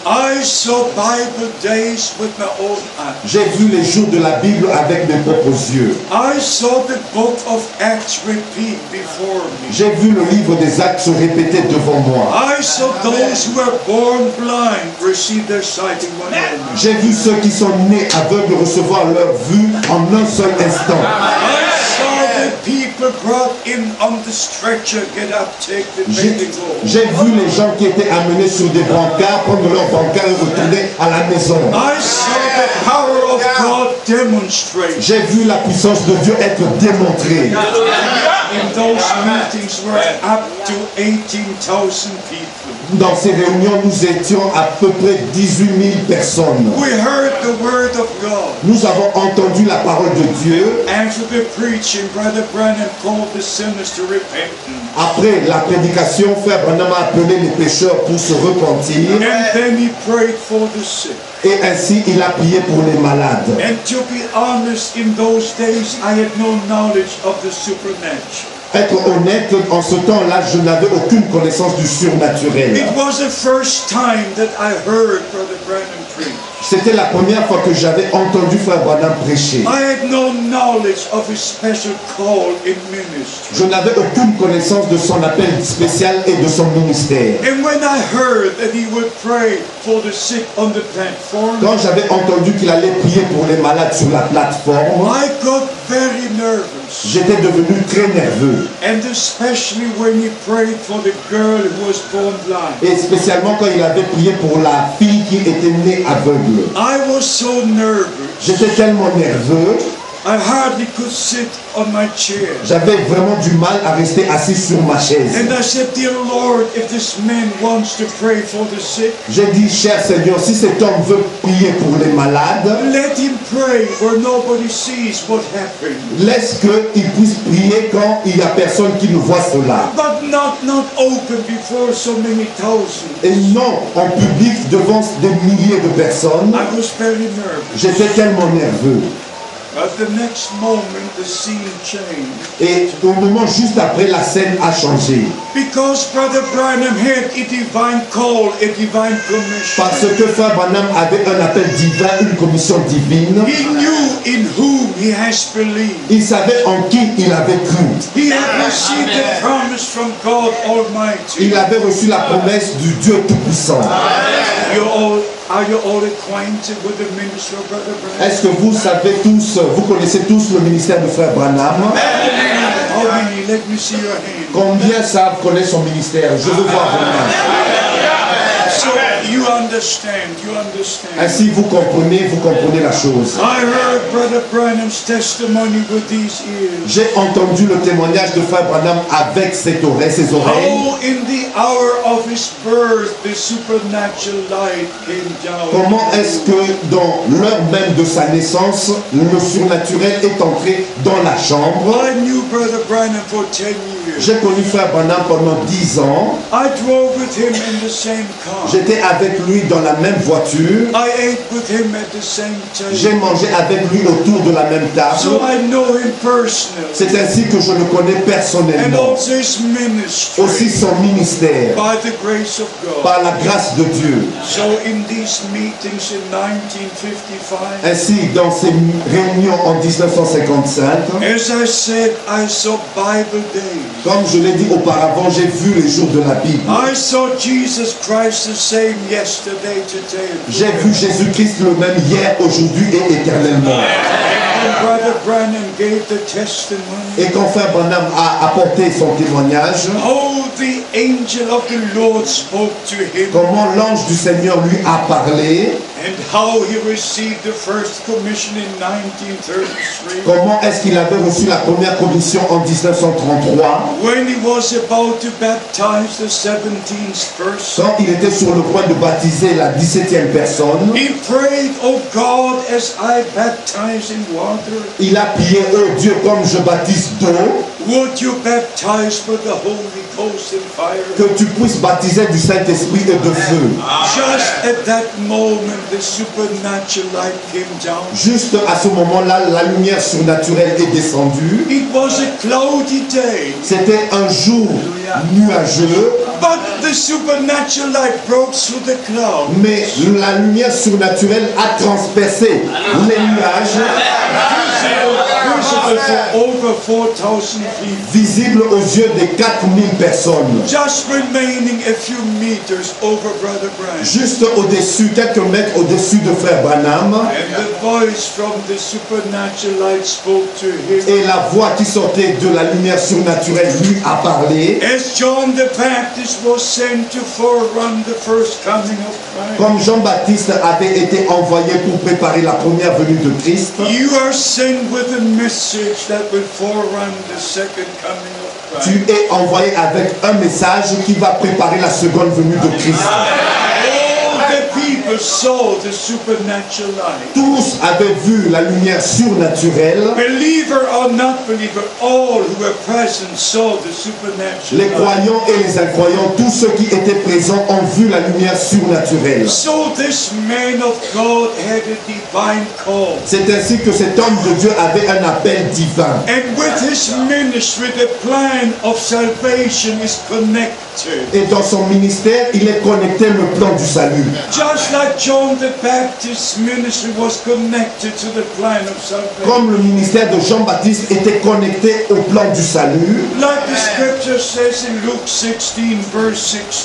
I saw Bible days with my own eyes. J'ai vu les jours de la Bible avec mes propres yeux. I saw the book of Acts repeat before me. J'ai vu le livre des Actes se répéter devant moi. I saw those who were born blind receive their sight in one moment. J'ai vu ceux qui sont nés aveugles recevoir leur vue en un seul instant. I saw the people brought in on the stretcher get up, take the baby go. J'ai vu les gens qui étaient amenés sur des brancards, prendre leur brancard et retourner à la maison. I saw the power of God demonstrate. J'ai vu la puissance de Dieu être démontrée. In those meetings were up to 18,000 people. Dans ces réunions, nous étions à peu près 18 000 personnes. We heard the word of God. Nous avons entendu la parole de Dieu. After the preaching, Brother Branham called the sinners to repentance. Après la prédication, Frère Branham a appelé les pécheurs pour se repentir. And then he prayed for the sick. Et ainsi, il a prié pour les malades. And to be honest, in those days, I had no knowledge of the supernatural. Être honnête, en ce temps-là, je n'avais aucune connaissance du surnaturel. It was the first time that I heard Brother Branham preach. C'était la première fois que j'avais entendu Frère Branham prêcher. I had no knowledge of his special call in ministry. Je n'avais aucune connaissance de son appel spécial et de son ministère. And when I heard that he would pray for the sick on the platform, Quand j'avais entendu qu'il allait prier pour les malades sur la plateforme, I got very nervous. j'étais devenu très nerveux. And especially when he prayed for the girl who was born blind. Et spécialement quand il avait prié pour la fille qui était née aveugle. I was so nervous. J'étais tellement nerveux. I hardly could sit on my chair. J'avais vraiment du mal à rester assis sur ma chaise. And I said, dear Lord, if this man wants to pray for the sick, J'ai dit, cher Seigneur, si cet homme veut prier pour les malades, let him pray where nobody sees what happened. laisse qu'il puisse prier quand il n'y a personne qui ne voit cela. But not open before so many thousands. Et non en public devant des milliers de personnes. I was very nervous. J'étais tellement nerveux. But the next moment the scene changed. Et au moment juste après, la scène a changé. Because Brother Branham had a divine call, a divine commission. Parce que Frère Branham avait un appel divin, une commission divine. He knew in whom He has believed. Il savait en qui il avait cru. He had received the promise from God Almighty. Il avait reçu la promesse du Dieu Tout-Puissant. Are you all acquainted with the ministry of Brother Branham? Est-ce que vous savez tous, vous connaissez tous le ministère de Frère Branham? How many? Let me see your hand. Combien savent connaître son ministère? Je veux voir vos mains. So you understand. Ainsi vous comprenez la chose. I heard Brother Branham's testimony with these ears. J'ai entendu le témoignage de Frère Branham avec ses oreilles. How in the hour of his birth the supernatural light came down. Comment est-ce que dans l'heure même de sa naissance, le surnaturel est entré dans la chambre? I knew Brother Branham for 10 years. J'ai connu Frère Branham pendant 10 ans. I drove with him in the same car. J'étais avec lui dans la même voiture. I ate with him at the same table. J'ai mangé avec lui autour de la même table. So I know him personally. C'est ainsi que je le connais personnellement. And also his ministry. Aussi son ministère. By the grace of God. Par la grâce de Dieu. So in these meetings in 1955. Ainsi dans ces réunions en 1955. As I said, I saw Bible days. Comme je l'ai dit auparavant, j'ai vu les jours de la Bible. I saw Jesus Christ the same yesterday, today. J'ai vu Jésus-Christ le même hier, aujourd'hui et éternellement. And Brother Branham gave the testimony. Et quand Frère Branham a apporté son témoignage, oh, the angel of the Lord spoke to him. Comment l'ange du Seigneur lui a parlé. And how he received the first commission in 1933. Comment est-ce qu'il avait reçu la première commission en 1933? When he was about to baptize the 17th person. Quand il était sur le point de baptiser la 17e personne. He prayed, oh God, as I baptize in water. Il a prié, oh Dieu, comme je baptise d'eau. Would you baptize with the Holy Ghost and fire? Que tu puisses baptiser du Saint-Esprit et de feu. Just at that moment, the supernatural light came down. Juste à ce moment-là, la lumière surnaturelle est descendue. It was a cloudy day. C'était un jour nuageux. But the supernatural light broke through the cloud. Mais la lumière surnaturelle a transpercé les nuages. Over 4,000 people. Visible aux yeux des 4000 personnes. Just remaining a few meters over Brother Branham. Juste au-dessus, quelques mètres au-dessus de Frère Branham. And the voice from the supernatural light spoke to him. Et la voix qui sortait de la lumière surnaturelle lui a parlé. As John the Baptist was sent to forerun the first coming of Christ. Comme Jean-Baptiste avait été envoyé pour préparer la première venue de Christ. You are sent with a message that will forerun the second coming of Christ. Tu es envoyé avec un message qui va préparer la seconde venue de Christ. People saw the supernatural light. Tous avaient vu la lumière surnaturelle. Believer or not believer, all who were present saw the supernatural Les croyants et les incroyants, tous ceux qui étaient présents ont vu la lumière surnaturelle. So this man of God had a divine call. C'est ainsi que cet homme de Dieu avait un appel divin. And with his ministry, the plan of salvation is connected. Et dans son ministère, il est connecté le plan du salut. Just like John the Baptist's ministry was connected to the plan of salvation. Comme le ministère de Jean-Baptiste était connecté au plan du salut. Like the scripture says in Luke 16, verse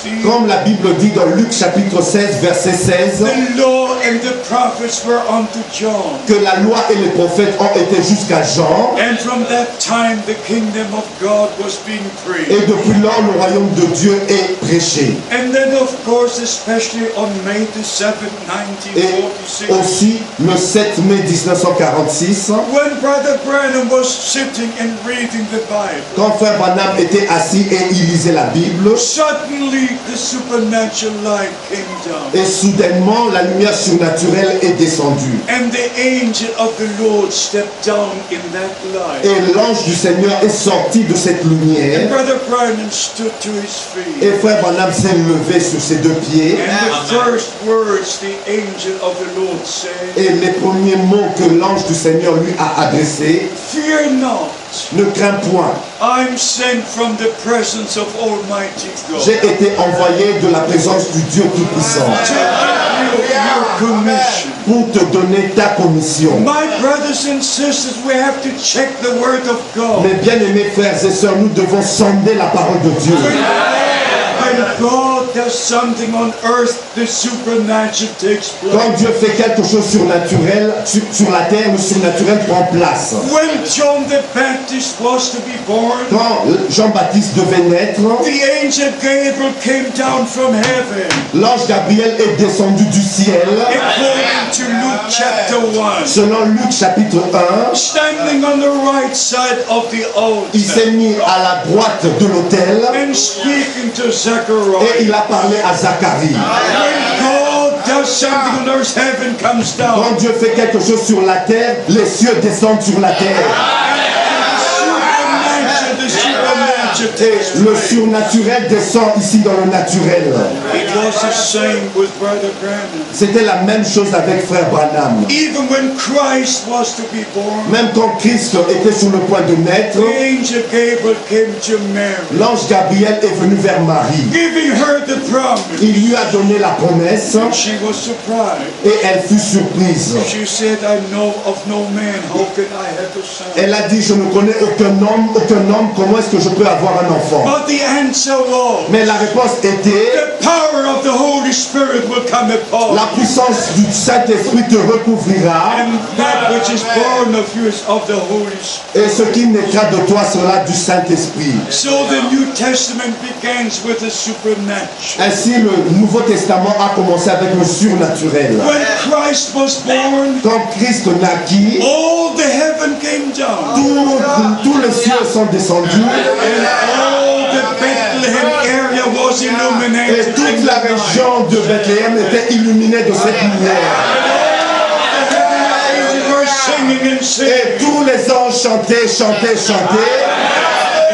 16. Comme la Bible dit dans Luc chapitre 16, verset 16. The law and the prophets were unto John. Que la loi et les prophètes ont été jusqu'à Jean. And from that time the kingdom of God was being preached. Et depuis lors, le royaume de Dieu est prêché. And then of course, especially on May the 7th, 1946. Et aussi le 7 mai 1946. When Brother Branham was sitting and reading the Bible. Quand Frère Branham était assis et il lisait la Bible. Suddenly the supernatural light came down. Et soudainement, la lumière surnaturelle est descendue. And the angel of the Lord stepped down in that light. Et l'ange du Seigneur est sorti de cette lumière. And Brother Branham stood to his feet. Et Frère Branham s'est levé sur ses deux pieds. And the first word words the angel of the Lord said, Et les premiers mots que l'ange du Seigneur lui a adressés, fear not, ne crains point. I'm sent from the presence of Almighty J'ai God. été envoyé de la présence du Dieu Tout-Puissant Your commission. pour te donner ta commission. My brothers and sisters, we have to check the word of God. Mes bien-aimés frères et sœurs, nous devons sonder la parole de Dieu. When God does something on earth, the supernatural takes Quand place. Dieu fait quelque chose surnaturel, sur la terre, le surnaturel prend place. When John the Baptist was to be born, Quand Jean-Baptiste devait naître, the angel Gabriel came down from heaven. l'ange Gabriel est descendu du ciel. According to Luke chapter 1, Selon Luc chapitre 1, standing on the right side of the il s'est altar mis à la droite de l'autel and speaking to et Zechariah. il a parlé à Zacharie. When God does something on earth, heaven comes down. Quand Dieu fait quelque chose sur la terre, les cieux descendent sur la terre. The supernatural takes Le place. surnaturel descend ici dans le naturel. It was the same with Brother Branham. C'était la même chose avec frère Branham. Even when Christ was to be born, Même quand Christ était sur le point de naître, the angel Gabriel came to Mary, l'ange Gabriel est venu vers Marie. giving her the promise. Il lui a donné la promesse She was surprised. et elle fut surprise. She said, I know of no man. How can I have a son? Elle a dit, je ne connais aucun homme, comment est-ce que je peux avoir un enfant? But the answer was, Mais la réponse était, the power of the Holy Spirit will come upon la you. puissance du Saint-Esprit te recouvrira And that which is born of you is of the Holy Spirit. et ce qui naîtra de toi sera du Saint-Esprit. So the New Testament begins with the supernatural. Ainsi, le Nouveau Testament a commencé avec le surnaturel. When Christ was born, Quand Christ naquit, all the heaven came down. tous les cieux sont descendus And all the Bethlehem area was et illuminated. toute in la the night. région de Bethléem était illuminée de cette lumière. They were singing and Et singing. tous les anges chantaient.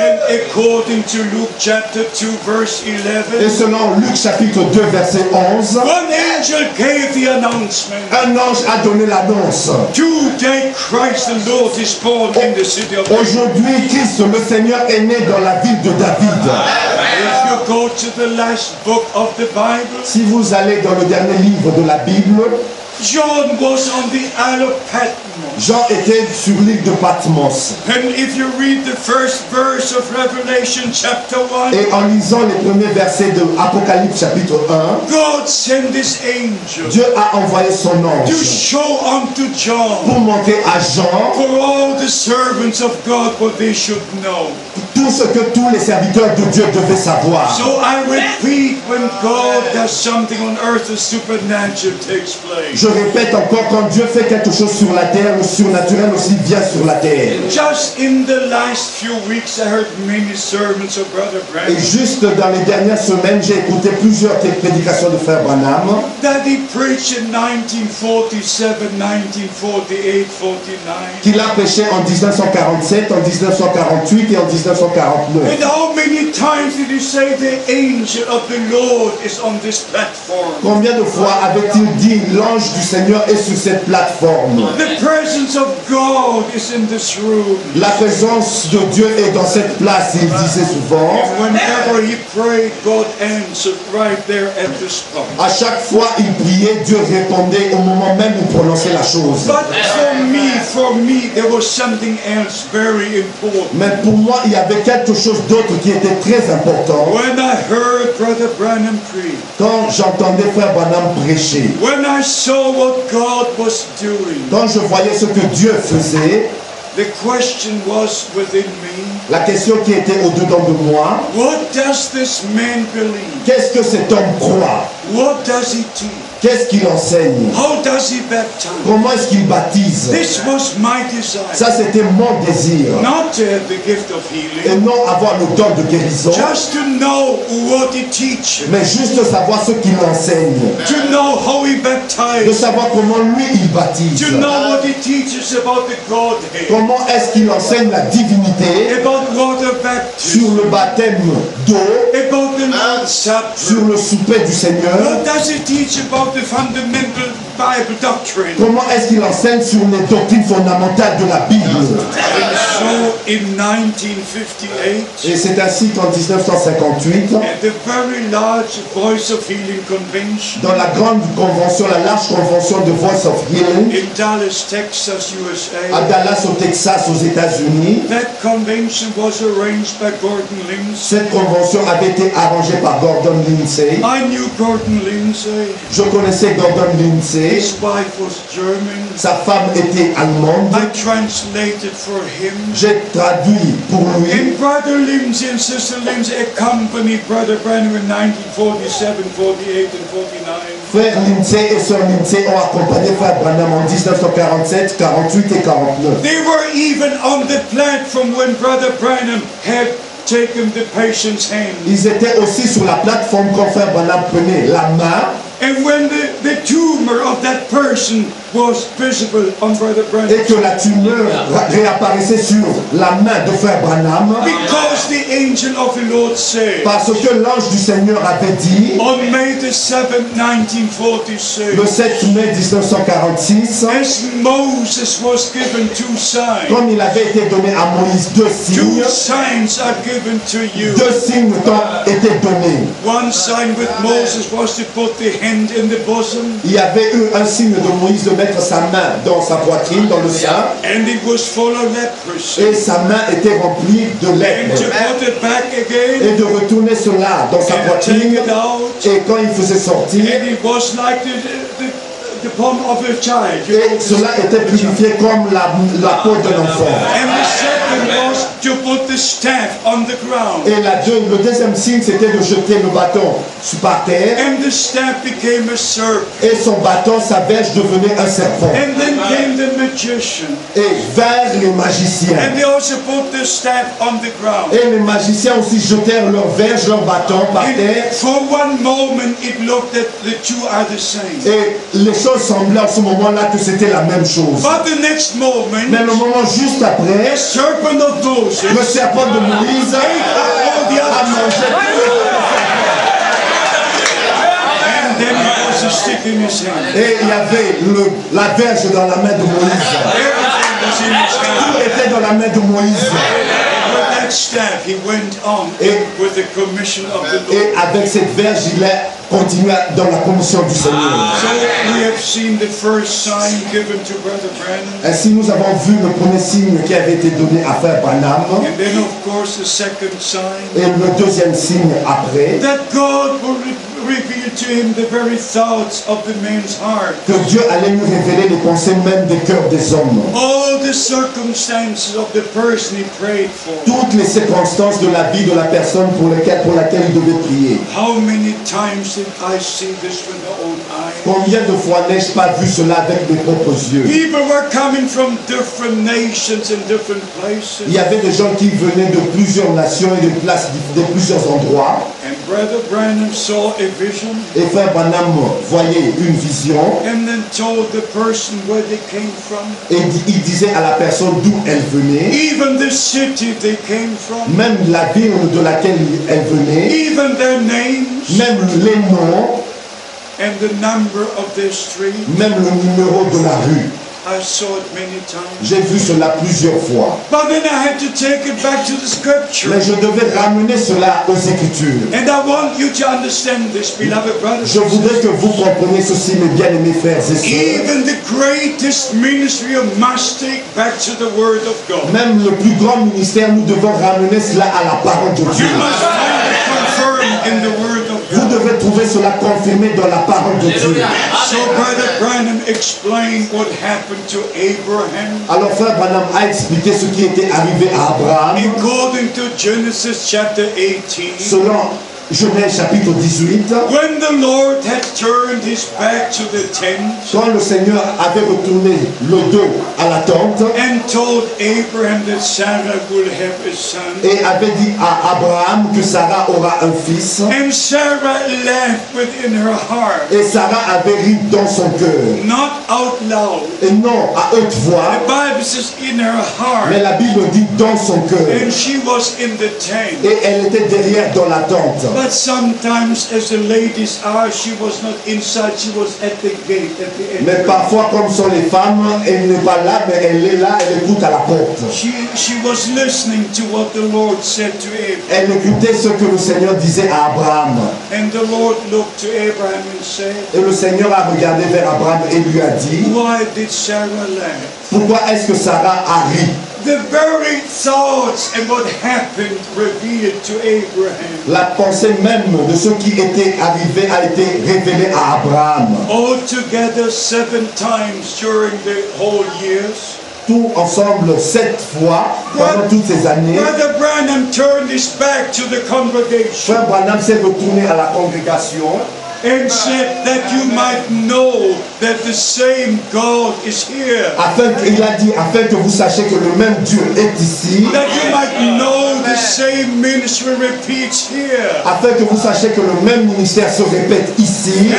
And according to Luke chapter 2 verse Et 11, selon Luc chapitre 2 verset 11, one angel gave the announcement. un ange a donné l'annonce. Today Christ the Lord is born in the city of David. Aujourd'hui, Christ le Seigneur est né dans la ville de David. If you go to the last book of the Bible, Si vous allez dans le dernier livre de la Bible, John was on the Isle of Patmos. Jean était sur l'île de Patmos. And if you read the first verse of Revelation chapter 1, Et en lisant les premiers versets de Apocalypse chapitre 1, God sent this angel Dieu a envoyé son to ange show unto John pour montrer à Jean for all the servants of God what they should know. tout ce que tous les serviteurs de Dieu devaient savoir. So I repeat, when God does something on earth, the supernatural takes place. Je répète encore, quand Dieu fait quelque chose sur la terre, le surnaturel aussi vient sur la terre. Just in the last few weeks, I heard many sermons of Brother Et Branham juste dans les dernières semaines, j'ai écouté plusieurs prédications de frère Branham that he preached in 1947, 1948, 49. qu'il a prêché en 1947, en 1948 et en 1949. And how many times did he say the angel of the Lord is on this platform? Combien de fois avait-il dit l'ange du Seigneur est sur cette plateforme? The presence of God is in this room. La présence de Dieu est dans cette place, il disait souvent. And whenever he prayed, God answered right there at the spot. À chaque fois il priait, Dieu répondait au moment même où prononçait la chose. But for me, there was something else very important. Mais pour moi, il y avait quelque chose d'autre qui était très important. When I heard Brother Branham preach, Quand j'entendais frère Branham prêcher, when I saw what God was doing, quand je voyais ce que Dieu faisait, the question was within me, la question qui était au-dedans de moi, what does this man believe? qu'est-ce que cet homme croit? What does he teach? Qu'est-ce qu'il enseigne? How does he baptize? Comment est-ce qu'il baptise? This was my desire. Ça, c'était mon désir. Not to have the gift of Et healing, non avoir le don de guérison, just to know what he teaches, mais juste savoir ce qu'il enseigne. to know how he De baptizes, savoir comment lui, il baptise. to know what he teaches about the Godhead, Comment est-ce qu'il enseigne la divinité about water baptism, sur le baptême d'eau, about the Lord's Supper. sur le souper du Seigneur. What does he teach about of the fundamental Bible doctrine. Comment est-ce qu'il enseigne sur les doctrines fondamentales de la Bible? And so in 1958, Et c'est ainsi qu'en 1958, at the very large Voice of Healing Convention dans la grande convention, la large convention de Voice of Healing, in Dallas, Texas, USA, à Dallas au Texas aux États-Unis, that convention was arranged by Gordon Lindsay. cette convention avait été arrangée par Gordon Lindsay. I knew Gordon Lindsay. Je connaissais Gordon Lindsay. His wife was German. Sa femme était allemande. I translated for him. J'ai traduit pour lui. And Brother Lindsay and Sister Lindsay accompanied Brother Branham in 1947, 48, and 49. Frère Lindsay et sœur Lindsay ont accompagné Frère Branham en 1947, 48 et 49. They were even on the platform when Brother Branham had taken the patient's hand. Ils étaient aussi sur la plateforme quand Frère Branham prenait la main. And when the tumor of that person was visible on Brother Branham, et que la tumeur réapparaissait sur la main de Frère Branham, because the angel of the Lord said, parce que l'ange du Seigneur avait dit, on May the 7th, 1946, le 7 mai 1946, as Moses was given two signs, comme il avait été donné à Moïse deux signs are given to you. signes t'ont été donnés. One sign with Moses was to put the hand in the bosom. Il y avait eu un signe de Moïse de mettre sa main dans sa poitrine, dans le sein, and it was full of leprosy. Et sa main était remplie de lèpre. And to put it back again, et de retourner cela dans sa poitrine. Et quand il faisait sortir, and it was like the palm of a child. Et cela était purifié comme la peau d'un enfant. And the second was to put the staff on the ground. Et le deuxième signe, c'était de jeter le bâton par terre. And the staff became a serpent. Et son bâton, sa verge devenait un serpent. And then came the magician. Et vers les magiciens. And they also put the staff on the ground. Et les magiciens aussi jetèrent leur verge, leur bâton par terre. For one moment, it looked that the two are the same. Et les choses semblaient en ce moment-là que c'était la même chose. But the next moment, mais le moment juste après, the serpent of Moses, le serpent de Moïse a mangé et il y avait la verge dans la main de Moïse. Tout était dans la main de Moïse. Et avec cette verge, il a continué dans la commission du Seigneur. Ainsi, nous avons vu le premier signe qui avait été donné à Frère Branham. Et le deuxième signe après. Que Dieu allait nous révéler les pensées même des cœurs des hommes. Toutes les circonstances de la vie de la personne pour laquelle il devait prier. Combien de fois n'ai-je pas vu cela avec mes propres yeux? Il y avait des gens qui venaient de plusieurs nations et de plusieurs endroits. Et Frère Branham voyait une vision. Et il disait à la personne d'où elle venait. Même la ville de laquelle elle venait. Même les noms. Même le numéro de la rue. J'ai vu cela plusieurs fois. Mais je devais ramener cela aux Écritures. Je voudrais que vous compreniez ceci, mes bien-aimés frères et sœurs. Même le plus grand ministère, nous devons ramener cela à la parole de Dieu. Vous devez trouver cela confirmé dans la parole de Dieu. Alors Frère Branham a expliqué ce qui était arrivé à Abraham. Selon Genèse chapitre 18. Quand le Seigneur avait retourné le dos à la tente et avait dit à Abraham que Sarah aura un fils. Et Sarah avait ri dans son cœur. Et non à haute voix. Mais la Bible dit dans son cœur. Et elle était derrière dans la tente. But sometimes as the ladies are, she was not inside, she was at the gate, at the end. Mais parfois, comme sont les femmes, elle n'est pas là, mais elle est là, elle écoute à la porte. She was listening to what the Lord said to Abraham. Elle écoutait ce que le Seigneur disait à Abraham. And the Lord looked to Abraham and said, Et le Seigneur a regardé vers Abraham et lui a dit, why did Sarah laugh? pourquoi est-ce que Sarah a ri? The very thoughts and what happened revealed to Abraham. La pensée même de ce qui était arrivé a été révélée à Abraham. Altogether 7 times during the whole years. Tout ensemble 7 fois pendant toutes ces années. Brother Branham turned his back to the congregation. Frère Branham s'est retourné à la congrégation. And said that you might know that the same God is here. Il a dit afin que vous sachiez que le même Dieu est ici. That you might know the same ministry repeats here. Afin que vous sachiez que le même ministère se répète ici.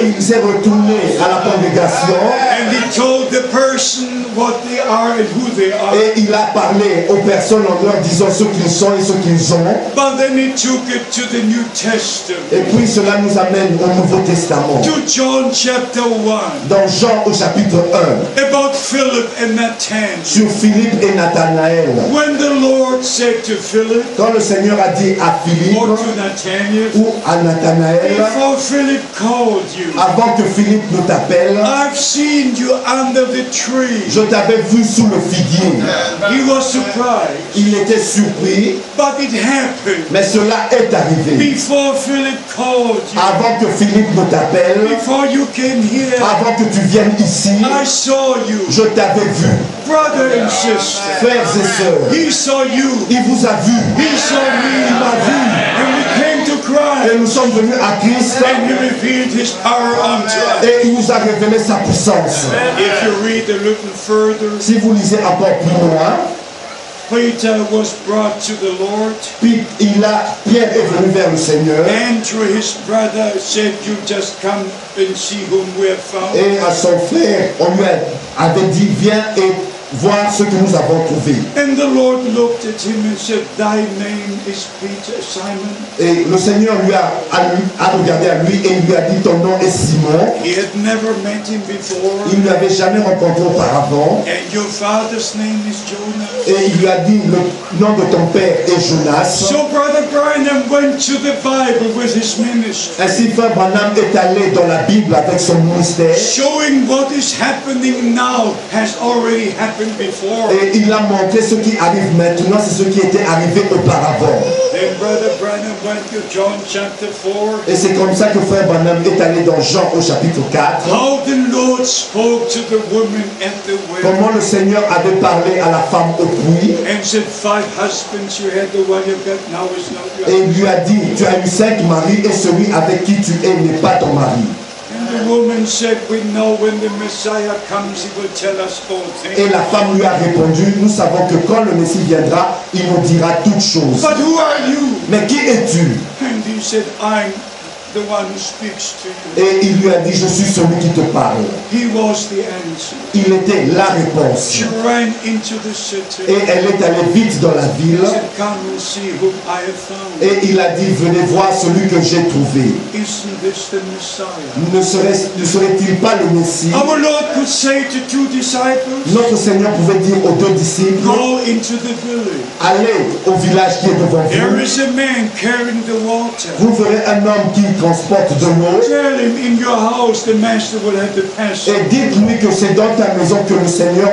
Et il s'est retourné à la congrégation. And he told the person what they are and who they are. Et il a parlé aux personnes en leur disant ce qu'ils sont et ce qu'ils ont. But then he took it to the New Testament. Et puis cela nous amène au Nouveau Testament. To John chapter 1. Dans Jean au chapitre 1. About Philip and Nathanael. Sur Philippe et Nathanaël. When the Lord said to Philip. Quand le Seigneur a dit à Philippe. Or to Nathanael. Ou à Nathanaël. Before Philip called you. Avant que Philippe ne t'appelle. I've seen you under the tree. Je t'avais vu sous le figuier. He was surprised. Il était surpris. But it happened. Mais cela est arrivé. Before Philip called you. Avant que Philippe ne t'appelle. Before you came here. Avant que tu viennes ici. I saw you. Je t'avais vu. Brother and sister. Frères et sœurs. He saw you. Il vous a vu. He saw me. Il m'a vu. And we came to Christ. Et nous sommes venus à Christ. And he revealed his power unto us. Et il nous a révélé sa puissance. If you read a little further. Si vous lisez encore plus loin. Peter was brought to the Lord. Pierre est venu vers le Seigneur. Andrew, his brother, said, "You just come and see whom we have found." Et à son frère, on lui avait dit, viens et voir ce que nous avons trouvé. And the Lord looked at him and said, "Thy name is Peter, Simon." Et le Seigneur lui a regardé à lui et il lui a dit, ton nom est Simon. He had never met him before. Il ne l'avait jamais rencontré auparavant. And your father's name is Jonas. Et il lui a dit, le nom de ton père est Jonas. So Brother Branham went to the Bible with his ministry. Ainsi, Frère Branham est allé dans la Bible avec son ministère. Showing what is happening now has already happened before. Et il a montré ce qui arrive maintenant, c'est ce qui était arrivé auparavant. Then Brother Branham went to John chapter 4. Et c'est comme ça que Frère Branham est allé dans Jean au chapitre 4. How the Lord spoke to the woman at the well. Comment le Seigneur avait parlé à la femme au puits. And said, 5 husbands you had, the one you got now is not yours. Et il lui a dit, tu as eu 5 maris et celui avec qui tu es n'est pas ton mari. The woman said, we know when the Messiah comes, he will tell us all things. Et la femme lui a répondu, nous savons que quand le Messie viendra, il nous dira toutes choses. But who are you? Mais qui es-tu? And he said, I'm the one who speaks to you. Et il lui a dit, je suis celui qui te parle. He was the answer. Il était la réponse. She ran into the city. Et elle est allée vite dans la ville. He said, come and see whom I have found. Et il a dit, venez voir celui que j'ai trouvé. Isn't this the Messiah? Ne serait-il pas le Messie? Our Lord could say to 2 disciples, Notre Seigneur pouvait dire aux 2 disciples, go into the village. Allez au village qui est devant There vous. is a man carrying the water. Vous verrez un homme qui transporte de l'eau. Tell him in your house the master will have the pass. Et dites-lui que c'est dans ta maison que le Seigneur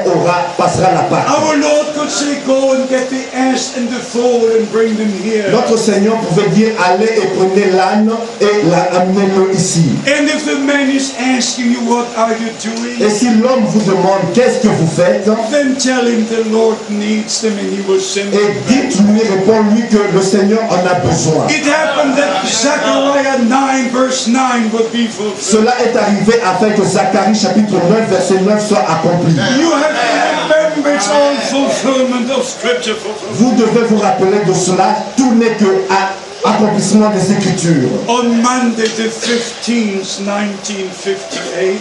passera la Pâque. Our Lord could say, go and get the ass and the foal and bring them here. Notre Seigneur pouvait dire, allez et prenez l'âne et amenez-le ici. And if the man is asking you, what are you doing? Et si l'homme vous demande, qu'est-ce que vous faites? Then tell him the Lord needs them and he will send them. Et dites-lui, réponds-lui que le Seigneur en a besoin. It happened that Zechariah 9 verse 9 would be fulfilled. Cela est arrivé afin que Zacharie chapitre 9 verset 9 soit accompli. You have to remember it's all fulfillment of scripture. Vous devez vous rappeler de cela, tout n'est que accomplissement des Écritures. On Monday the 15th, 1958,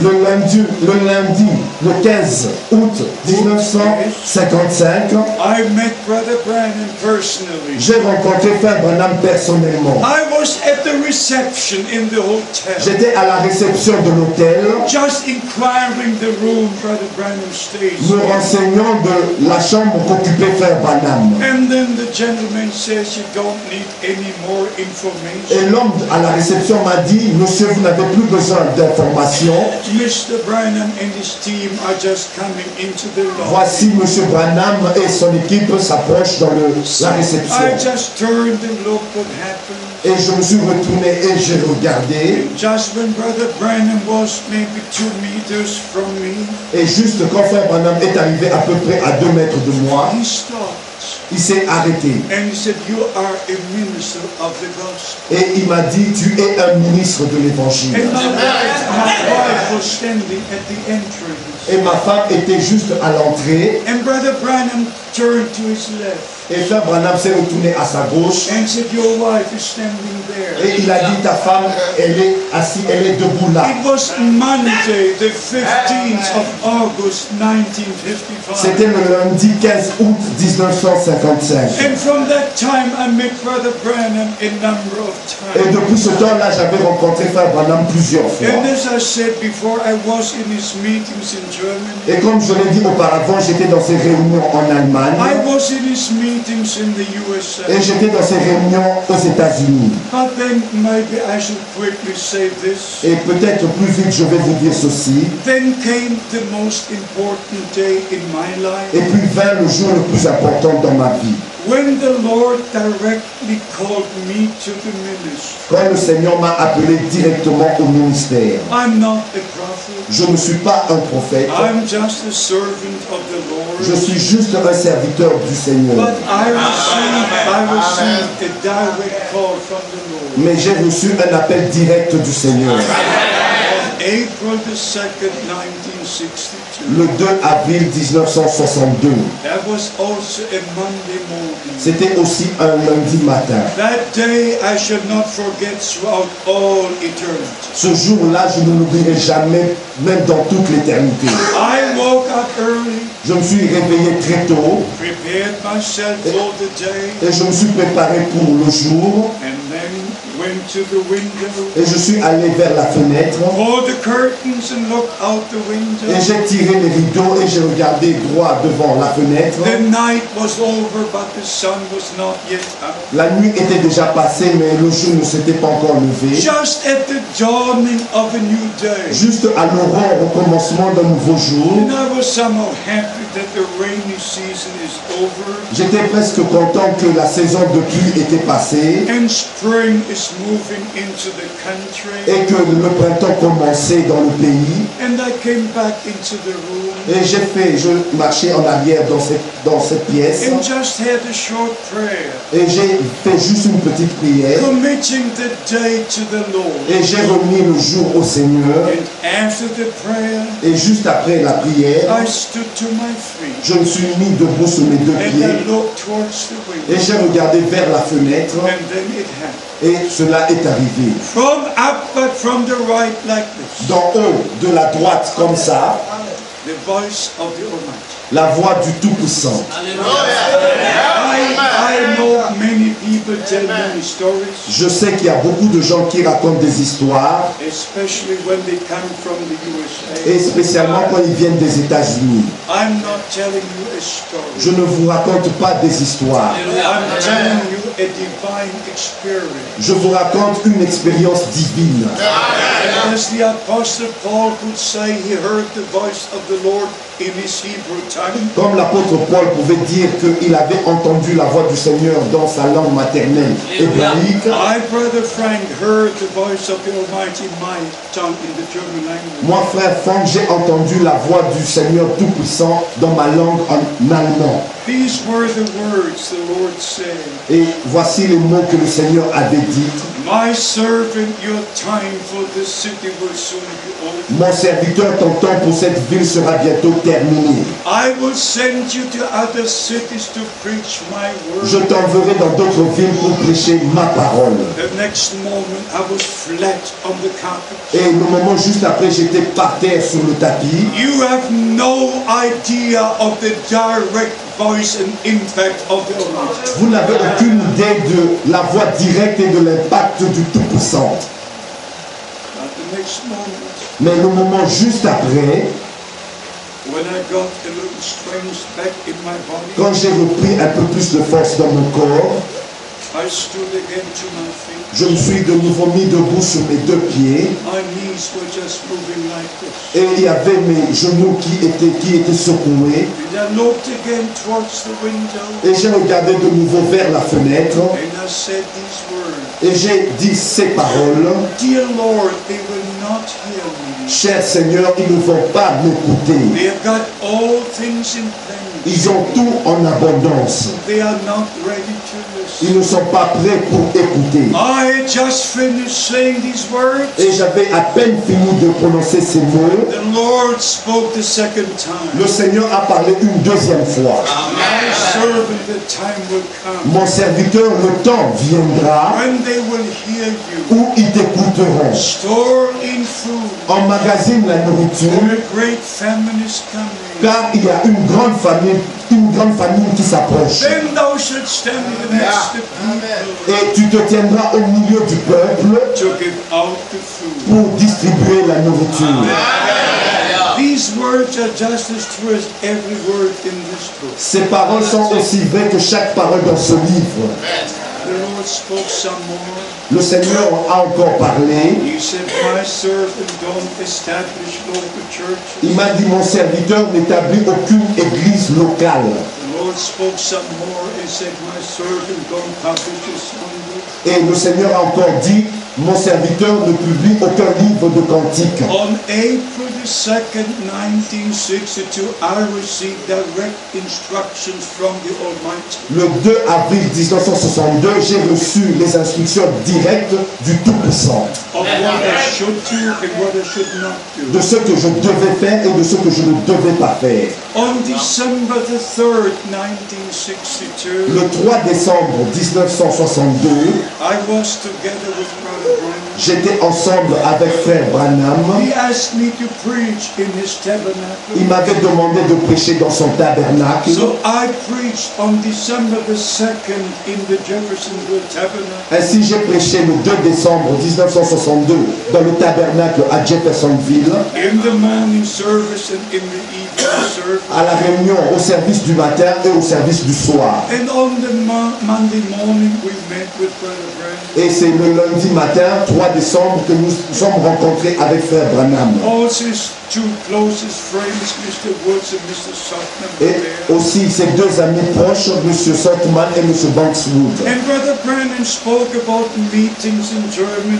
Le lundi, le 15 août 1955, I met Brother Branham personally. j'ai rencontré Frère Branham personnellement. I was at the reception in the hotel. J'étais à la réception de l'hôtel, Just inquiring the room Brother Branham stays. me renseignant de la chambre qu'occupait Frère Branham. And then the gentleman says you don't need any more Et information. l'homme à la réception m'a dit, monsieur, vous n'avez plus besoin d'informations. Mr. Branham and his team are just coming into the lobby. Voici monsieur Branham et son équipe s'approchent dans la réception. I just turned and looked what happened. Et je me suis retourné et j'ai regardé. Just when Brother Branham was maybe 2 meters from me, Et juste quand Frère Branham est arrivé à peu près à 2 mètres de moi, he stopped. il s'est arrêté. And he said, you are a minister of the gospel. Et il m'a dit, tu es un ministre de l'évangile. And my wife was standing at the entrance. Et ma femme était juste à l'entrée. And Brother Branham turned to his left. Et Frère Branham s'est retourné à sa gauche. And said, your wife is standing there. Et il a dit, ta femme, elle est assise, elle est debout là. It was Monday, the 15th of August, 1955. C'était le lundi 15 août 1955. And from that time, I met Brother Branham a number of Et times. depuis ce temps-là, j'avais rencontré Frère Branham plusieurs fois. And as I said before, I was in his meetings in Germany. Et comme je l'ai dit auparavant, j'étais dans ces réunions en Allemagne. I was in his meetings in the USA. Et j'étais dans ces réunions aux États-Unis. But then maybe I should quickly say this. Et peut-être plus vite, je vais vous dire ceci. Then came the most important day in my life. Et puis vint le jour le plus important dans ma vie. When the Lord directly called me to the ministry. Quand le Seigneur m'a appelé directement au ministère. I'm not a prophet. Je ne suis pas un prophète. I'm just a servant of the Lord. Je suis juste un serviteur du Seigneur. But I received a direct call from the Lord. Mais j'ai reçu un appel direct du Seigneur. April the 2nd, 1962. Le 2 avril 1962. That was also a Monday morning. C'était aussi un lundi matin. That day I shall not forget throughout all eternity. Ce jour-là, je ne l'oublierai jamais, même dans toute l'éternité. I woke up early, Je me suis réveillé très tôt prepared myself for the day, et je me suis préparé pour le jour and then went to the window, et je suis allé vers la fenêtre pulled the curtains and looked out the window. et j'ai tiré les rideaux et j'ai regardé droit devant la fenêtre. The night was over, but the sun was not yet up. La nuit était déjà passée, mais le jour ne s'était pas encore levé. Just at the dawning of a new day. Juste à l'aurore, au commencement d'un nouveau jour, And I was somehow happy that the rainy season is over. j'étais presque content que la saison de pluie était passée And spring is moving into the country. et que le printemps commençait dans le pays. And I came back into the room. Et je marchais en arrière dans cette pièce And just had a short prayer. et j'ai fait juste une petite prière Committing the day to the Lord. et j'ai remis le jour au Seigneur. And after the prayer, Et juste après la prière, I stood to my feet. je me suis mis debout sur mes deux And I pieds looked towards the et window. j'ai regardé vers la fenêtre And then it happened. et cela est arrivé. From up, but from the right like this. D'en haut, de la droite comme ça, The voice of the Almighty. la voix du Tout-Puissant. I know many people tell many stories, Je sais qu'il y a beaucoup de gens qui racontent des histoires, especially when they come from the USA. et spécialement quand ils viennent des États-Unis. I'm not telling you a story. Je ne vous raconte pas des histoires. I'm telling you a divine experience. Je vous raconte une expérience divine. And as the Apostle Paul could say, he heard the voice of the Lord in his Hebrew tongue. Comme l'apôtre Paul pouvait dire qu'il avait entendu la voix du Seigneur dans sa langue maternelle hébraïque, My brother Frank heard the voice of the Almighty in my tongue in the German language. moi frère Franck, j'ai entendu la voix du Seigneur Tout-Puissant dans ma langue en allemand. These were the words the Lord said. Et voici les mots que le Seigneur avait dit. My servant, your time for this city will soon be over. Mon serviteur, ton temps pour cette ville sera bientôt terminé. I will send you to other cities to preach my word. Je t'enverrai dans d'autres villes pour prêcher ma parole. The next moment I was flat on the carpet. Et le moment juste après, j'étais par terre sur le tapis. You have no idea of the direct voice and impact of the Almighty. Vous n'avez aucune idée de la voix directe et de l'impact du Tout-Puissant. But the next moment, Mais le moment juste après, when I got a little strength back in my body, quand j'ai repris un peu plus de force dans mon corps, I stood again to my feet. je me suis de nouveau mis debout sur mes deux pieds. My knees were just moving like this. Et il y avait mes genoux qui étaient secoués. And I looked again towards the window. Et j'ai regardé de nouveau vers la fenêtre. And I said these words. Et j'ai dit ces paroles. Dear Lord, they will not hear me. Cher Seigneur, ils ne vont pas m'écouter. They have got all things in plenty. Ils ont tout en abondance. They are not ready to listen. Ils ne sont pas prêts pour écouter. I just finished saying these words. Et j'avais à peine fini de prononcer ces mots. The Lord spoke the second time. Le Seigneur a parlé une deuxième fois. My servant, the time will come. Mon serviteur, le temps viendra When they will hear you. où ils t'écouteront. Store in food. Emmagasine la nourriture, For a great famine is coming. car il y a une grande famine qui s'approche. Then thou shalt stand next the people Et tu te tiendras au milieu du peuple to give out the food. pour distribuer la nourriture. These words are just as true as every word in this book. Ces paroles sont aussi vraies que chaque parole dans ce livre. The Lord spoke some more. Le Seigneur a encore parlé. He said, my servant, don't establish local churches. Il m'a dit, mon serviteur n'établit aucune église locale. The Lord spoke some more and said, my servant, don't publish a Sunday. Et le Seigneur a encore dit, mon serviteur ne publie aucun livre de cantiques. On April the 2nd, 1962, I received direct instructions from the Almighty. Le 2 avril 1962, j'ai reçu les instructions directes du Tout-Puissant. Of what I should do and what I should not do. De ce que je devais faire et de ce que je ne devais pas faire. On December the 3rd, 1962, Le 3 décembre 1962, I was together with Brother Branham. j'étais ensemble avec Frère Branham. He asked me to preach in his tabernacle. Il m'avait demandé de prêcher dans son tabernacle. So I preached on December the 2nd in the Jeffersonville tabernacle. Ainsi, j'ai prêché le 2 décembre 1962 dans le tabernacle à Jeffersonville, In the morning service and in the evening service. à la réunion au service du matin et au service du soir. And on the Monday morning we met with Brother Branham. Et c'est le lundi matin, 3 décembre, que nous sommes rencontrés avec Frère Branham. Also his two closest friends, Mr. Woods and Mr. Sutton, were Et there. aussi ses deux amis proches, M. Saltman et M. Bankswood. And Brother Branham spoke about meetings in Germany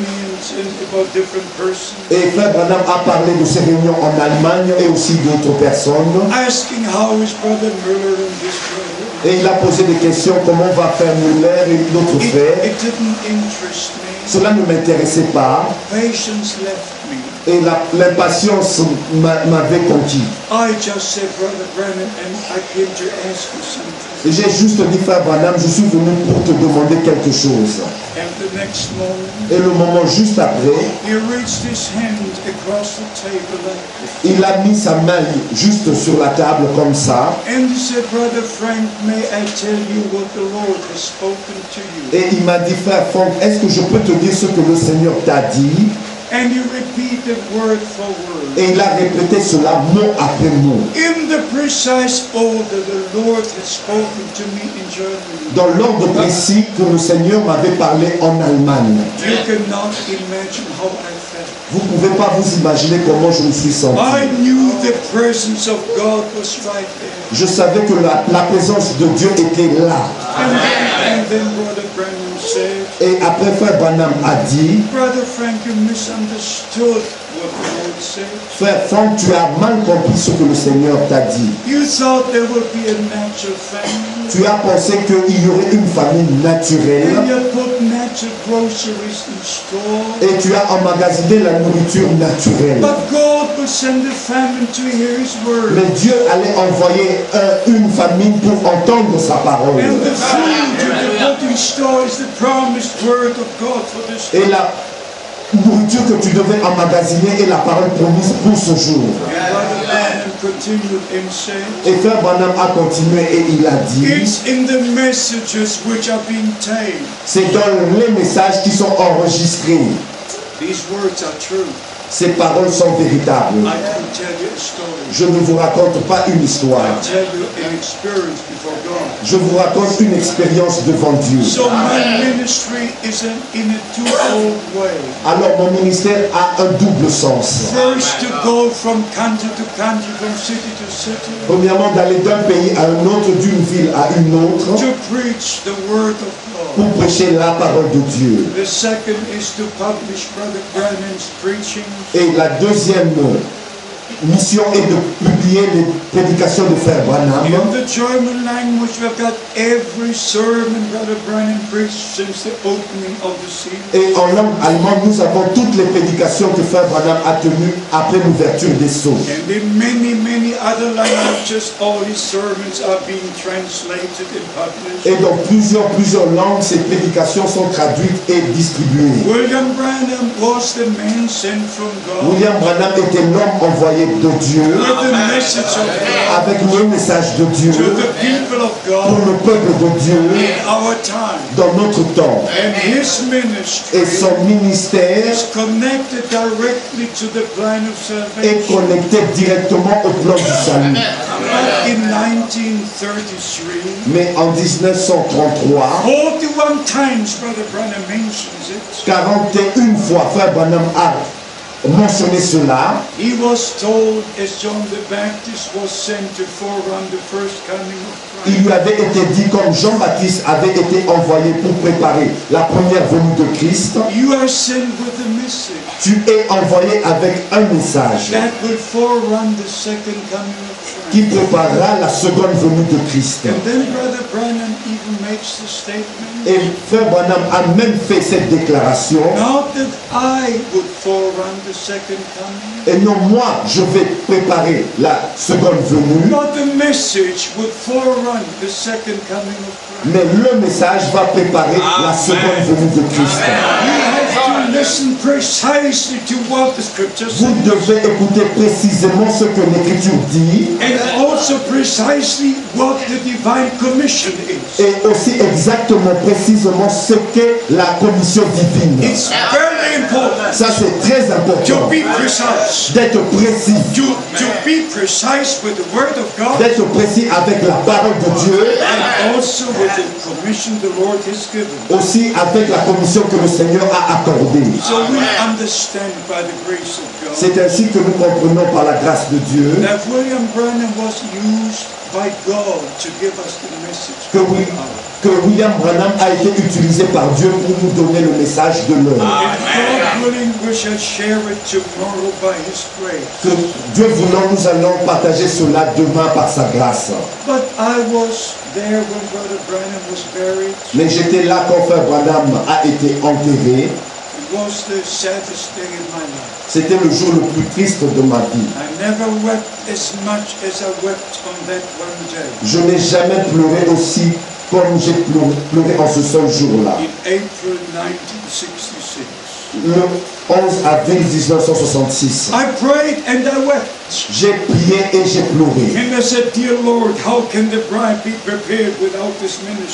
and about different persons. Et Frère Branham a parlé de ces réunions en Allemagne et aussi d'autres personnes. Asking how is Brother Müller and this brother. Et il a posé des questions, comment va Frère Muller et d'autres frères. It didn't interest me. Cela ne m'intéressait pas Patience left me. et l'impatience m'avait conquis. I just said, Brother Branham, and I came to ask you something. Et j'ai juste dit, Frère Branham, je suis venu pour te demander quelque chose. And the next moment, Et le moment juste après, he reached his hand across the table like this. il a mis sa main juste sur la table comme ça. And he said, Brother Frank, may I tell you what the Lord has spoken to you? Et il m'a dit, Frère Franck, est-ce que je peux te dire ce que le Seigneur t'a dit? And he repeated word for word. Et il a répété cela mot après mot. In the precise order the Lord had spoken to me in Germany. Dans l'ordre précis que le Seigneur m'avait parlé en Allemagne. You cannot imagine how I felt. Vous ne pouvez pas vous imaginer comment je me suis senti. I knew the presence of God was right there. Je savais que la présence de Dieu était là. And then Brother Branham said, Et après, Frère Branham a dit, Brother Frank, you misunderstood what the Lord said. Frère Franck, tu as mal compris ce que le Seigneur t'a dit. You thought there would be a natural famine. Tu as pensé qu'il y aurait une famine naturelle. And you put natural groceries in store. Et tu as emmagasiné la nourriture naturelle. But God will send a famine to hear His word. Mais Dieu allait envoyer une famine pour entendre sa parole. And the food you put in store is the promised word of God for this. Et la nourriture que tu devais emmagasiner est la parole promise pour ce jour. Et Frère Branham a continué et il a dit, it's in the messages which are being taken. C'est dans les messages qui sont enregistrés. These words are true. Ces paroles sont véritables. I can tell you a story. Je ne vous raconte pas une histoire. I tell you an experience before God. Je vous raconte une expérience devant Dieu. So my ministry is in a twofold way. Alors mon ministère a un double sens. First, to go from country to country, from city to city. Premièrement, d'aller d'un pays à un autre, d'une ville à une autre, to preach the word of God. Pour prêcher la parole de Dieu. The second is to publish Brother Branham's preaching. Et la deuxième mission est de publier les prédications de Frère Branham. In the German language, we've got every sermon Brother Branham preached since the opening of the seal. Et en langue allemande, nous avons toutes les prédications que Frère Branham a tenues après l'ouverture des sceaux. And in many other languages, all his sermons are being translated and published. Et dans plusieurs langues, ces prédications sont traduites et distribuées. William Branham was the man sent from God. William Branham était l'homme envoyé de Dieu avec le message de Dieu pour le peuple de Dieu dans notre temps. Et son ministère est connecté directement au plan du salut. Mais en 1933, 41 fois Frère Branham a mentionné cela. He was told as John the Baptist was sent to forerun the first coming of Christ. Il lui avait été dit comme Jean-Baptiste avait été envoyé pour préparer la première venue de Christ. You are sent with a message. Tu es envoyé avec un message that will forerun the second coming of Christ. Qui préparera la seconde venue de Christ. And then Brother Branham even makes the statement. Et Frère Branham a même fait cette déclaration. Not that I would forerun the second coming. Et non, moi, je vais préparer la seconde venue. But the message would forerun the second coming of Christ. Mais le message va préparer la seconde venue de Christ. Listen precisely to what the scripture says. Vous devez écouter précisément ce que l'Écriture dit. And also precisely what the divine commission is. Et aussi exactement précisément ce qu'est la commission divine. It's very important. Ça c'est très important. To be precise. D'être précis. To be precise with the word of God. D'être précis avec la parole de Dieu. And also with the commission the Lord has given. Aussi avec la commission que le Seigneur a accordée. So we understand by the grace of God. C'est ainsi que nous comprenons par la grâce de Dieu. That William Branham was used by God to give us the message. Que William Branham a été utilisé par Dieu pour nous donner le message de l'heure. Que Dieu voulant, nous allons partager cela demain par sa grâce. Mais j'étais là quand Frère Branham a été enterré. C'était le jour le plus triste de ma vie. Je n'ai jamais pleuré aussi comme j'ai pleuré en ce seul jour-là. Le 11 avril 1966. J'ai prié et j'ai pleuré.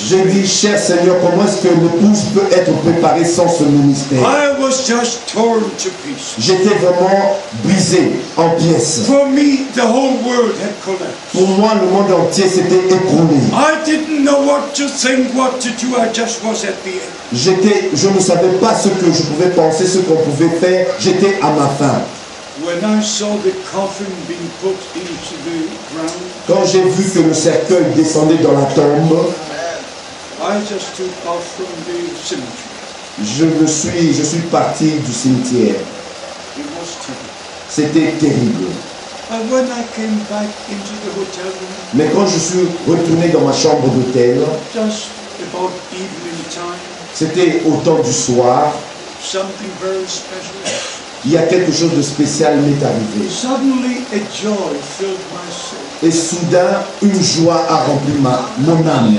J'ai dit, cher Seigneur, comment est-ce que l'épouse peut être préparée sans ce ministère? J'étais vraiment brisé en pièces. Pour moi, le monde entier s'était écroulé. Je ne savais pas ce que je pouvais penser, ce qu'on pouvait faire. J'étais à ma fin. Quand j'ai vu que le cercueil descendait dans la tombe, je suis parti du cimetière. It was terrible. C'était terrible. But when I came back into the hotel room, Mais quand je suis retourné dans ma chambre d'hôtel, just about evening time, c'était au temps du soir, something very special. il y a quelque chose de spécial m'est arrivé. Suddenly a joy filled my soul. Et soudain, une joie a rempli mon âme.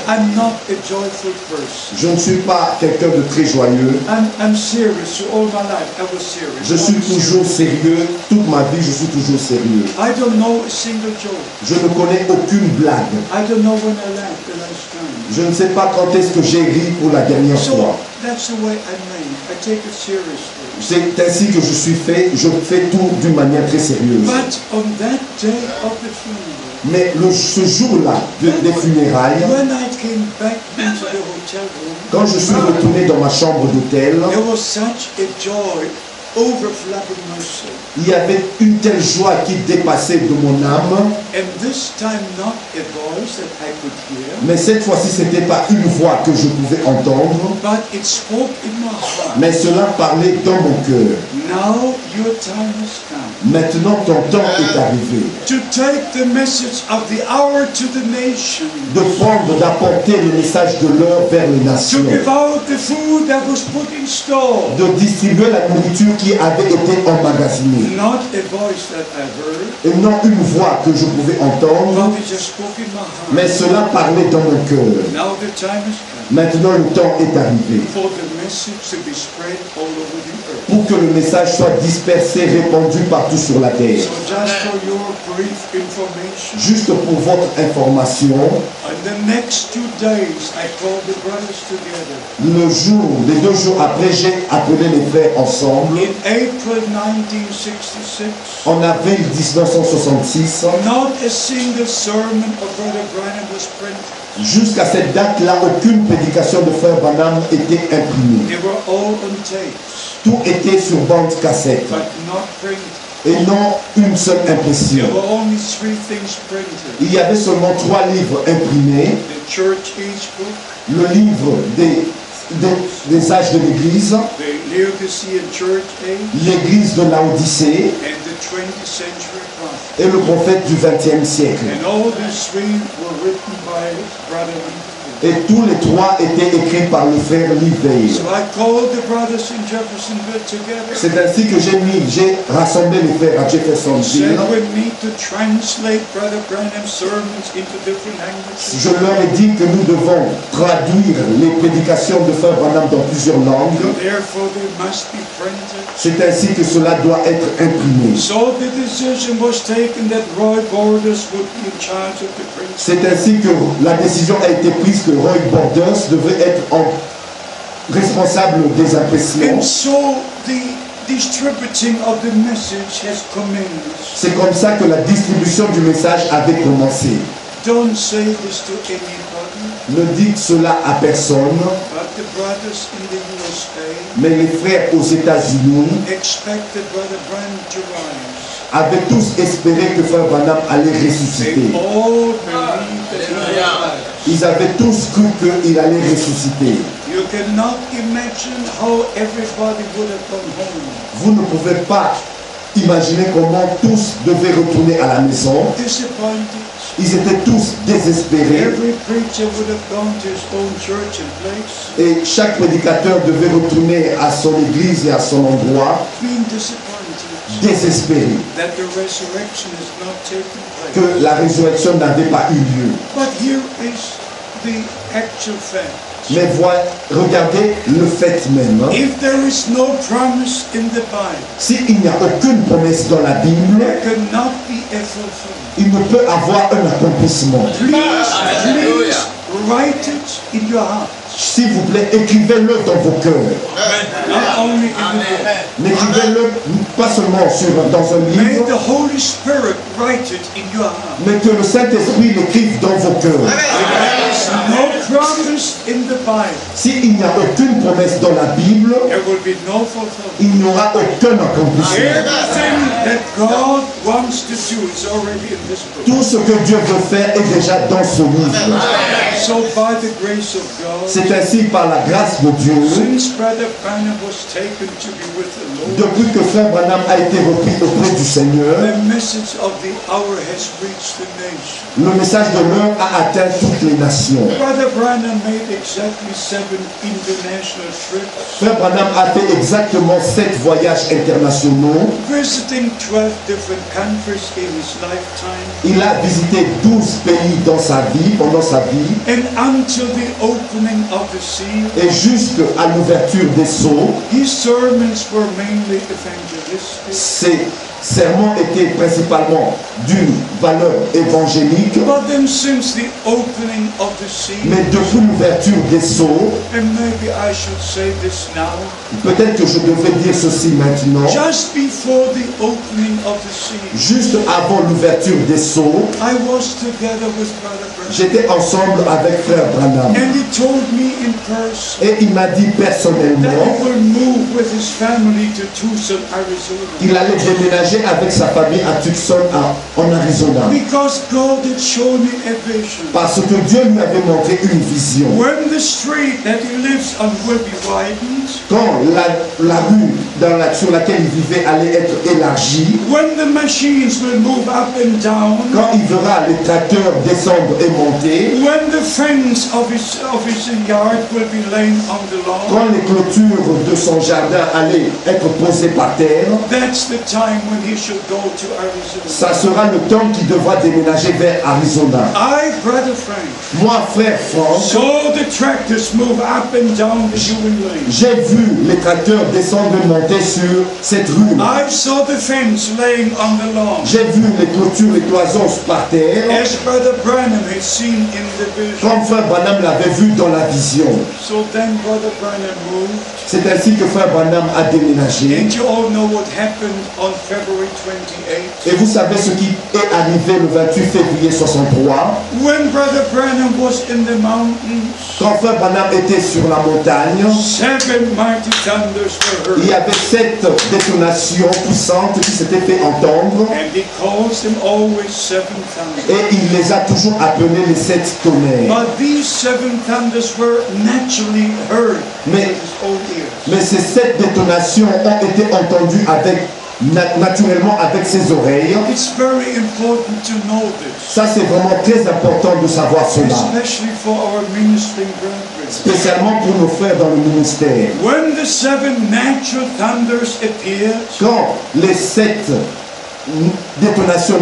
I'm not a joyful person. Je ne suis pas quelqu'un de très joyeux. I'm serious. All my life I was serious. Je suis toujours sérieux. Toute ma vie, je suis toujours sérieux. I don't know a single joke. Je ne connais aucune blague. I don't know when I laughed the last time. Je ne sais pas quand est-ce que j'ai ri pour la dernière fois. That's the way I'm made. I take it seriously. C'est ainsi que je suis fait. Je fais tout d'une manière très sérieuse. But on that day of the funeral, mais ce jour-là des funérailles, when I came back into the hotel room, quand je suis retourné dans ma chambre d'hôtel, there was such a joy overflowing my soul. Il y avait une telle joie qui dépassait de mon âme. And this time not a voice that I could hear, mais cette fois-ci, ce n'était pas une voix que je pouvais entendre, but it spoke in my heart. mais cela parlait dans mon cœur. Now your time has come. Maintenant, ton temps est arrivé. To take the message of the hour to the nation. De prendre, d'apporter le message de l'heure vers les nations. To give out the food that was put in store. De distribuer la nourriture qui avait été emmagasinée. Not a voice that I heard. Et non une voix que je pouvais entendre. But it just spoke in my heart. Mais cela parlait dans mon cœur. Now the time has come. Maintenant, le temps est arrivé. For the message to be spread all over the earth. Pour que le message soit dispersé, répandu partout sur la terre. So just for your brief information. Juste pour votre information. In the next 2 days, I called the brothers together. Les 2 jours après, j'ai appelé les frères ensemble. In April 1966. En avril 1966. Not a single sermon of Brother Branham was printed. Jusqu'à cette date-là, aucune prédication de frère Branham était imprimée. They were all on tapes. Tout était sur bande cassette. But not printed. Et non une seule impression. There were only 3 things printed. Il y avait seulement 3 livres imprimés. The Church Age Book. Le livre des âges de l'Église. The Laodicean Church Age. L'Église de Laodicée. And the 20th century prophet. Et le prophète du XXe siècle. And all these 3 were written by Brother Lincoln. Et tous les 3 étaient écrits par le frère Livey. So I called the brothers in Jeffersonville together. C'est ainsi que j'ai rassemblé les frères à Jeffersonville. Said we need to translate Brother Branham's sermons into different languages. Je leur ai dit que nous devons traduire les prédications de frère Branham dans plusieurs langues. Therefore they must be printed. C'est ainsi que cela doit être imprimé. So the decision was taken that Roy Borders would be in charge of the printing. C'est ainsi que la décision a été prise que Roy Borders devait être responsable des impressions. And so the distributing of the message has commenced. C'est comme ça que la distribution du message avait commencé. Don't say this to anybody. Ne dites cela à personne. But the brothers in the USA mais les frères aux États-Unis expected Brother Branham to rise. Avaient tous espéré que frère Branham allait ressusciter. Ils avaient tous cru qu'il allait ressusciter. You cannot imagine how everybody would have gone home. Vous ne pouvez pas imaginer comment tous devaient retourner à la maison. Disappointed. Ils étaient tous désespérés. Every preacher would have gone to his own church and place. Et chaque prédicateur devait retourner à son église et à son endroit. Being disappointed. Désespéré. That the resurrection is not taking place. Que la résurrection n'avait pas eu lieu. But here is the actual fact. Mais voilà, regardez le fait même. If there is no promise in the Bible, s'il n'y a aucune promesse dans la Bible, there cannot be a fulfillment. Il ne peut avoir un accomplissement. Please write it in your heart. S'il vous plaît, écrivez-le dans vos cœurs. N'écrivez-le pas seulement dans un livre, mais que le Saint-Esprit l'écrive dans vos cœurs. Bible, S'il n'y a aucune promesse dans la Bible, there will be no fulfillment. il n'y aura aucun accomplissement. Everything that God wants to do is already in this book. Tout ce que Dieu veut faire est déjà dans ce livre. So by the grace of God, C'est ainsi par la grâce de Dieu, since Brother Branham was taken to be with the Lord, depuis que Frère Branham a été repris auprès du Seigneur, the message of the hour has reached the nation. le message de l'heure a atteint toutes les nations. Brother Branham made exactly 7 international trips, Frère Branham a fait exactement 7 voyages internationaux. visiting 12 different countries in his lifetime. Il a visité 12 pays dans sa vie, pendant sa vie, And until the opening of the seal, et jusqu'à l'ouverture des sceaux, his sermons were mainly evangelistic. ses sermons étaient principalement d'une valeur évangélique. But then since the opening of the seal, Mais depuis l'ouverture des sceaux, and maybe I should say this now, peut-être que je devrais dire ceci maintenant, just before the opening of the seal, juste avant l'ouverture des sceaux, I was together with Brother Branham. j'étais ensemble avec Frère Branham. And he told me in person Et il m'a dit that personnellement he will move with his family to Tucson, Arizona. qu'il allait déménager avec sa famille à Tucson, en Arizona. Because God had shown me a vision. Parce que Dieu lui avait montré une vision. When the street that he lives on will be widened, Quand la rue sur laquelle il vivait allait être élargie, when the machines will move up and down, quand il verra les tracteurs descendre et monter, when the fence of his yard will be laid on the lawn, quand les clôtures de son jardin allaient être posées par terre, that's the time when he should go to Arizona. ça sera le temps qu'il devra déménager vers Arizona. I, Brother Frank, Moi, frère Franck, saw the tractors move up and down the Ewing Lane. j'ai vu les tracteurs descendre et monter sur cette rue. I saw the fence laying on the lawn, J'ai vu les clôtures et cloisons par terre, as Brother Branham had seen in the vision. comme frère Branham l'avait vu dans la vision. So then Brother Branham moved, C'est ainsi que frère Branham a déménagé. and you all know what happened on February 28th. Et vous savez ce qui est arrivé le 28 février 63, When Brother Branham was in the mountains, quand frère Branham était sur la montagne, 7 mighty thunders were il y heard. avait 7 détonations puissantes qui s'étaient fait entendre, And he calls them always 7 thunders. et il les a toujours appelés les 7 tonnerres. But these 7 thunders were naturally heard with his own ears. Mais ces 7 détonations ont été entendues naturellement avec ses oreilles. It's very important to know this, Ça, c'est vraiment très important de savoir cela, especially for our ministering brethren. spécialement pour nos frères dans le ministère. When the 7 natural thunders appeared, Quand les 7 détonations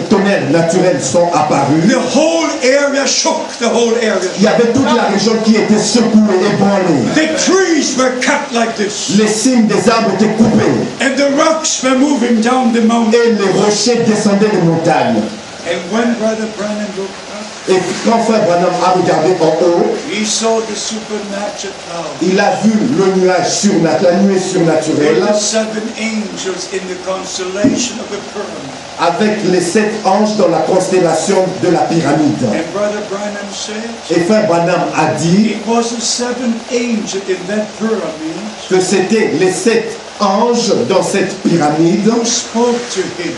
tonnerres naturelles sont apparues, the whole area shook, the whole area. il y avait toute la région qui était secouée, ébranlée. The trees were cut like this, Les cimes des arbres étaient coupés and the rocks were moving down the mountain. et les rochers descendaient des montagnes. And when Brother Branham looked up, Et quand frère Branham a regardé en haut, he saw the supernatural cloud il a vu le nuage la nuée surnaturelle with the 7 angels in the constellation of the pyramid. avec les 7 anges dans la constellation de la pyramide. And Brother Branham said, Et frère Branham a dit it was the 7 angels in that pyramid que c'était les 7 anges dans cette pyramide. who spoke to him.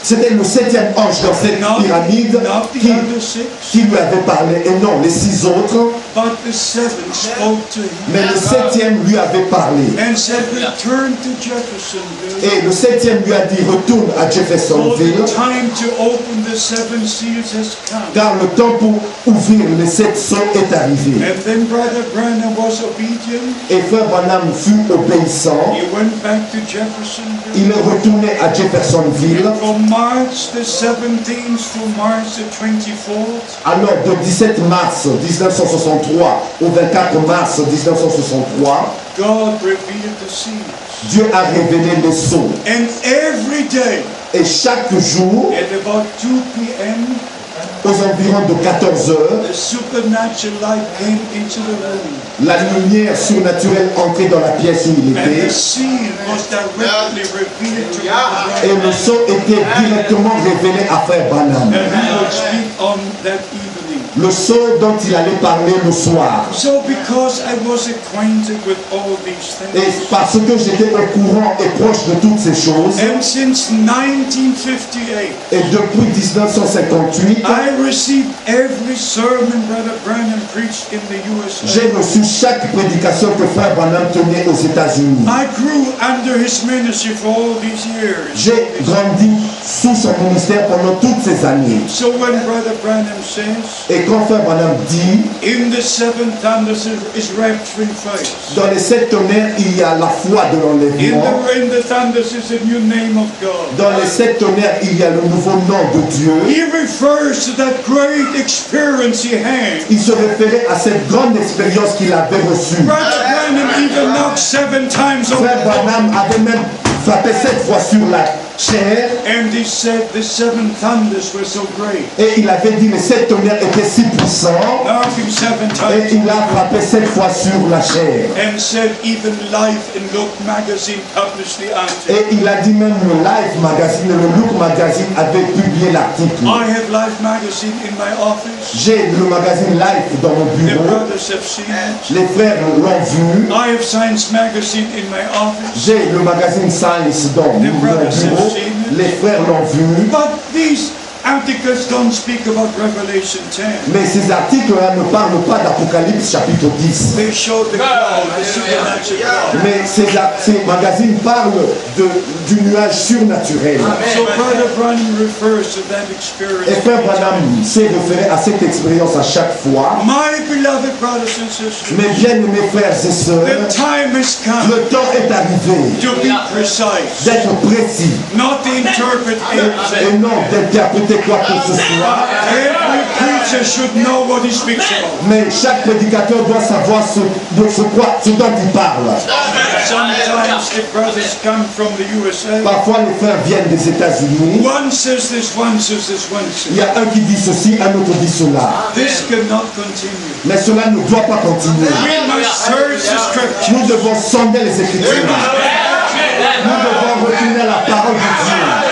C'était le 7e ange dans cette pyramide Not the other 6, qui lui avait parlé, et non les 6 autres, but the 7 spoke to him mais le 7e lui avait parlé. and said, return to Jeffersonville. Et le 7e lui a dit retourne à For Jeffersonville, the time to open the 7 seals has come. car le temps pour ouvrir les 7 sceaux est arrivé. And then Brother Branham was obedient. Et frère Branham fut obéissant. He went back to Jeffersonville. Il est retourné à Jeffersonville. From March the 17th to March the 24th, Alors de 17 mars 1963 au 24 mars 1963, God revealed the seals. Dieu a révélé les sceaux. And every day Et chaque jour, at about 2 p.m., aux environs de 14 heures, the supernatural light came into the room. la lumière surnaturelle entrait dans la pièce où il And était. the seal was directly revealed to Et Brother le sceau était directement révélé à frère Branham. Branham. And he would speak on that evening. le sceau dont il allait parler le soir. So because I was acquainted with all these Et things, parce que j'étais au courant et proche de toutes ces choses, and since 1958, et depuis 1958, I received every sermon Brother Branham preached in the USA. j'ai reçu chaque prédication que Frère Branham tenait aux États-Unis. I grew under his ministry for all these years. J'ai grandi sous son ministère pendant toutes ces années. So when Brother Branham says, Et quand Frère Branham dit, in the seven thunders is rapturing faith. dans les 7 tonnerres, il y a la foi de l'enlèvement. In the thunders is a new name of God. Dans les 7 tonnerres, il y a le nouveau nom de Dieu. He refers to that great experience he had. Il se référait à cette grande expérience qu'il avait reçue. Brother Branham even knocked 7 times over Frère Branham avait même frappé 7 fois sur la chair. and he said the 7 thunders were so great. Et il avait dit les 7 tonnerres étaient si puissants. Knocking 7 Et times il a frappé 7 fois sur la chair. and said even Life and Look magazine published the article. Et il a dit même le Life magazine, le Look magazine avait publié l'article. I have Life magazine in my office. J'ai le magazine Life dans mon The bureau. brothers have seen it. Les frères l'ont vu. I have Science magazine in my office. J'ai le magazine Science dans mon bureau. Les frères l'ont vu. But these articles don't speak about Revelation 10. Mais ces articles-là ne parlent pas d'Apocalypse chapitre 10. They show the cloud, the supernatural cloud. Mais ces magazines parlent du nuage surnaturel. So Brother Branham refers to that experience. Et Frère Branham s'est référé à cette expérience à chaque fois. My beloved brothers and sisters, Mes bien-aimés frères et sœurs, the time has come le temps est arrivé to be precise, d'être précis not to interpret et everything. non d'interpréter quoi que ce soit. Every preacher should know what he speaks about. Mais chaque prédicateur doit savoir ce dont il parle. Sometimes the brothers come from the USA. Parfois les frères viennent des États-Unis. One says this, one says this, one says Il y a un qui dit ceci, un autre dit cela. this cannot continue. Mais cela ne doit pas continuer. We must search the scripture. Nous devons sonder les Écritures. Nous devons retourner à la parole de Dieu.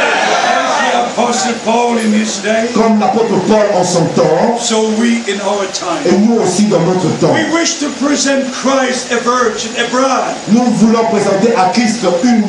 Apostle Paul in his day, Comme l'apôtre Paul en son temps, so we in our time. et nous aussi dans notre temps. We wish to present Christ a virgin, a bride. Nous voulons présenter à Christ une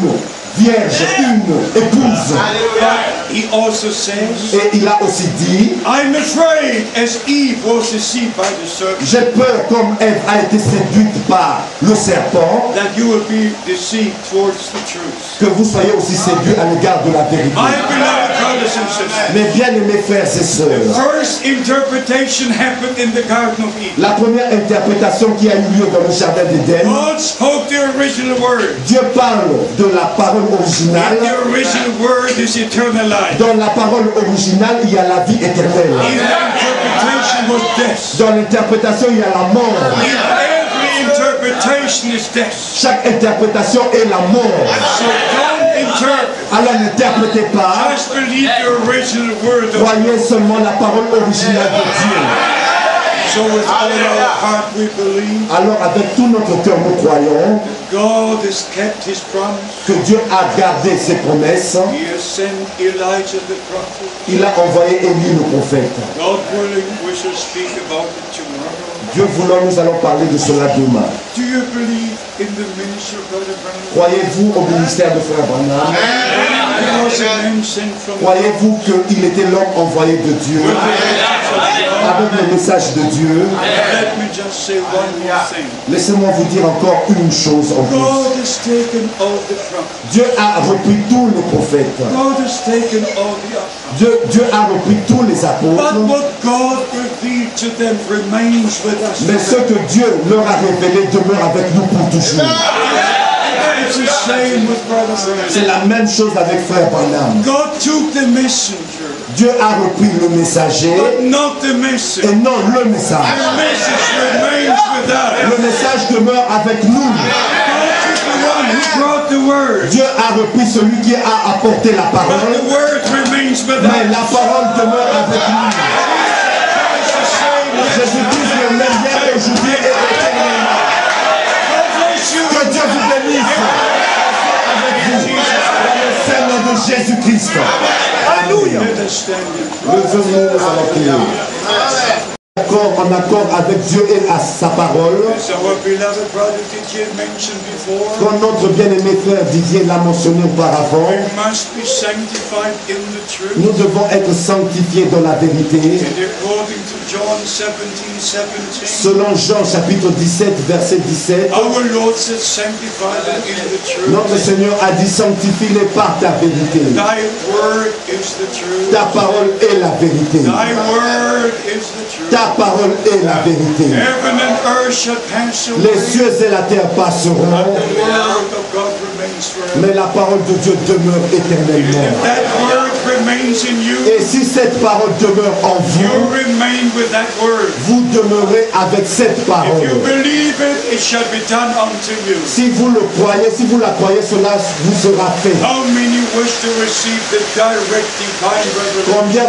vierge, une épouse. But he also says, Et il a aussi dit, I'm afraid as Eve was deceived by the serpent, j'ai peur comme Ève a été séduite par le serpent, that you will be deceived towards the truth. que vous soyez aussi séduits à l'égard de la vérité. My beloved brothers and sisters, Mes bien-aimés frères et sœurs, first interpretation happened in the Garden of Eden. la première interprétation qui a eu lieu dans le jardin d'Éden, God spoke the original word. Dieu parle de la parole originale. And the original word is eternal life. Dans la parole originale, il y a la vie éternelle. In the interpretation was death. Dans l'interprétation, il y a la mort. Every interpretation is death. Chaque interprétation est la mort. So don't interpret. Alors n'interprétez pas. Just believe the original word of Croyez seulement la parole originale de Dieu. So with all our heart we believe Alors avec tout notre cœur, nous croyons God has kept his promise. que Dieu a gardé ses promesses. He has sent Elijah the prophet. Il a envoyé Élie le prophète. God willing, we shall speak about it tomorrow. Dieu voulant, nous allons parler de cela demain. Do you believe in the ministry of Brother Branham? Croyez-vous au ministère de Frère Branham? He was a man sent from Croyez-vous qu'il était l'homme envoyé de Dieu avec le message de Dieu? Let me just say one more thing. Laissez-moi vous dire encore une chose en plus. God has taken all the prophets. Dieu a repris tous les prophètes. God has taken all the apostles. Dieu a repris tous les But apôtres. what God revealed to them remains with us. Mais ce que Dieu leur a révélé demeure avec nous pour toujours. It's the same with Brother Branham. C'est la même chose avec Frère Branham. God took the messenger, Dieu a repris le messager but not the message. et non le message. The message remains with us. Le message demeure avec nous. God took the one who brought the word, Dieu a repris celui qui a apporté la but parole, the word remains with mais us. la parole demeure avec nous. It's the same with Jésus-Christ le même hier, aujourd'hui et éternellement. Que Dieu vous bénisse avec vous. Dans le Seigneur de Jésus-Christ. Alléluia. Let us stand in prayer. Levez-nous à la prière. en accord avec Dieu et à sa parole. As our beloved brother Didier mentioned before, Comme notre bien-aimé frère Didier l'a mentionné auparavant, we must be sanctified in the truth. nous devons être sanctifiés dans la vérité. And according to John 17:17, Selon Jean chapitre 17, verset 17, our Lord said, sanctify them in the truth. notre Seigneur a dit sanctifie-les par ta vérité. Thy word is the truth. Ta parole est la vérité. Thy word is the truth. Ta parole est la vérité. Heaven and earth shall pass away, Les cieux et la terre passeront, but the word of God remains forever. mais la parole de Dieu demeure éternellement. If that word remains in you, Et si cette parole demeure en you vous, remain with that word. vous demeurez avec cette If parole. you believe it, it shall be done unto you. Si vous le croyez, si vous la croyez, cela vous sera fait. How many wish to receive the direct divine revelation? Combien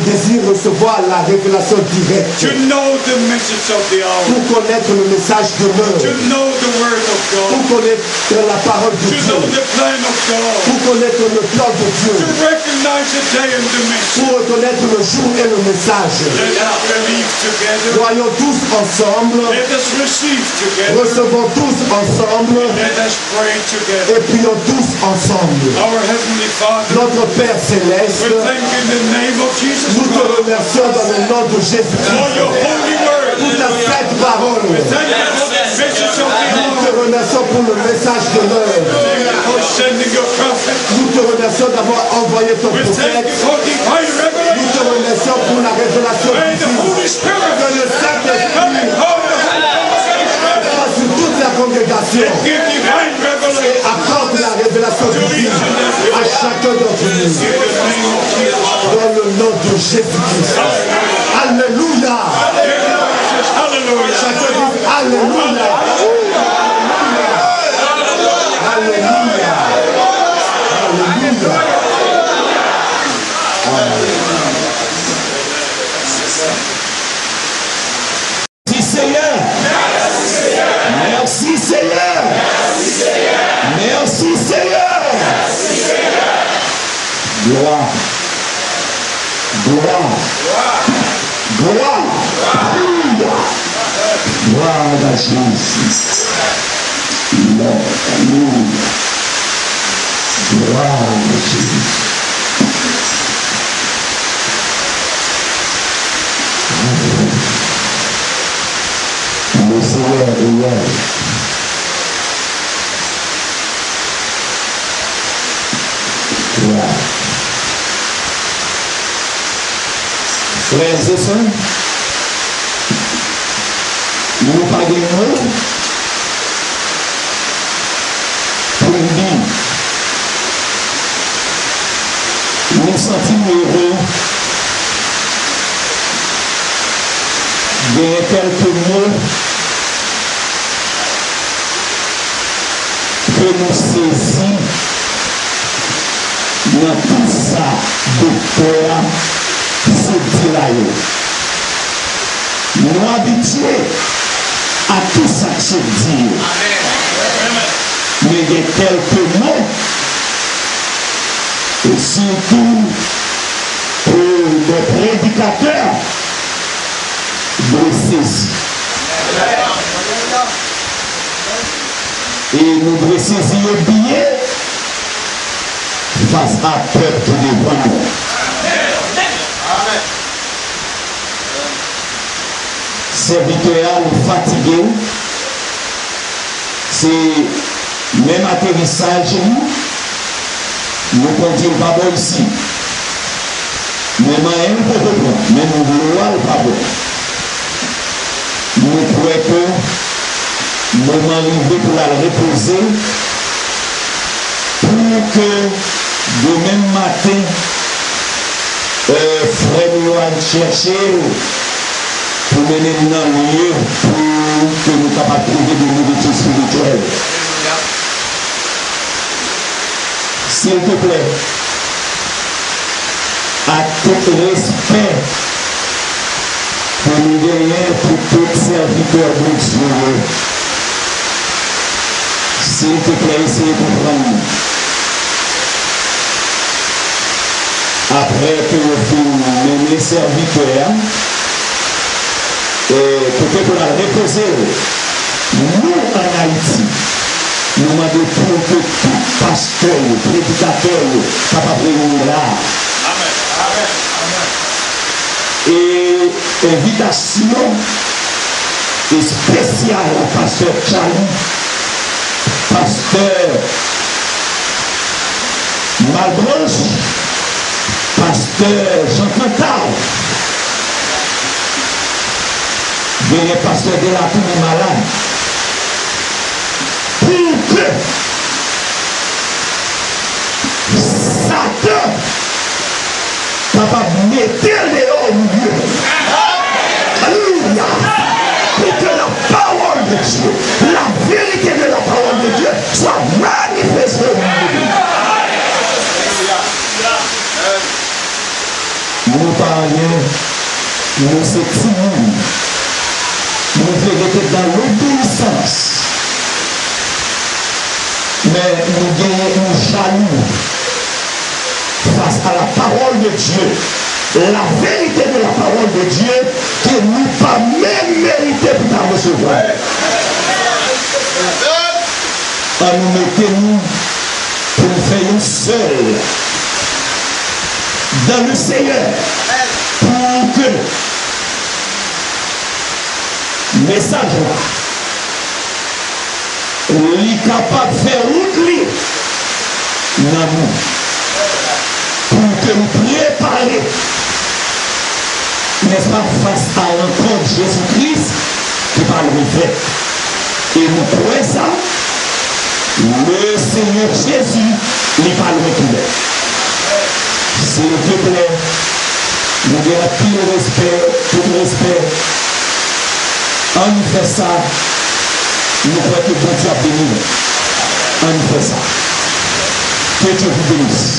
désirent recevoir la révélation directe To know the message of the hour. pour connaître le message de To l'heure, know the word of pour God. connaître la parole de To know Dieu, the plan of God. pour connaître le plan de Dieu, To recognize the day and the message. pour reconnaître le jour et le message. Let us believe together. Croyons tous ensemble, Let us receive together. recevons tous ensemble Let us pray together. et prions tous ensemble. Our Heavenly Father, Notre Père Céleste, we thank you in the name of Jesus nous te Christ remercions dans le nom de for Jésus-Christ your holy word. pour ta sainte parole. Thank you for the message of the Nous hour. te remercions pour le message de l'heure. Thank you for sending your prophet. Nous te remercions d'avoir envoyé ton We thank prophète. you for divine Nous te revelation. remercions pour la révélation May the divine. Holy Spirit Que le Saint-Esprit come and hold the congregation. passe sur toute la congrégation Give divine et revelation accorde la révélation divine à chacun d'entre nous. in the name of Jesus. Dans le nom de Jésus-Christ. Alléluia. Hallelujah. Chacun dit Alléluia. Alléluia. Alléluia. Merci Seigneur. Merci Seigneur. Merci Seigneur. Gloire. Gloire. Gloire. Gloire à Jésus. Alléluia. Gloire à Jésus. Le Seigneur est là. Gloire. Frères et sœurs, nous pas de mots pour dire, nous sentons heureux de quelques mots que nous saisissons dans tout ça de peur. C'est là. Nous habitués à tout ça que je dis. Mais il y a quelques mots, et surtout pour les prédicateurs, de saisir. Et nous devons saisir bien face à peuple devant nous. Serviteur fatigué, c'est même atterrissage, nous conduisons pas bon ici. Même un peu de bon, même nous voulons pas bon. Nous croyons que le moment arrivé pour la reposer, pour que demain matin, frère nous allons chercher pour mener nous dans le lieu pour que nous soyons capables de trouver de nourriture spirituelle. S'il te plaît, à tout respect pour nous gagner pour tout serviteur de Dieu. S'il te plaît, essayez de comprendre. Après que nous finissons les serviteurs, Côté pour la reposer, nous en Haïti, nous demandons pour que tout pasteur, prédicateur, capable de venir là. Et invitation spéciale au pasteur Charlie, pasteur Malbranche, pasteur Jean Cantal, le pasteur de la Tour malade, pour que Satan capable de mettre dehors au milieu. Alléluia. Pour que la parole de Dieu, la vérité de la parole de Dieu soit manifestée au milieu. Nous parlons, nous c'est timide. Nous voulons être dans l'obéissance. Mais nous gagnons un jaloux face à la parole de Dieu. La vérité de la parole de Dieu que nous pas même mérité pour la recevoir. Nous mettons pour faire une seule dans le Seigneur pour que le message est capable de faire route dans nous pour que nous préparer, n'est-ce pas, face à l'encontre de Jésus-Christ qui va arriver. Et nous croyons ça, le Seigneur Jésus n'est pas le retour. S'il vous plaît, nous devons tout le respect, on fait ça, nous croyons que Dieu a béni. On fait ça. Que Dieu vous bénisse.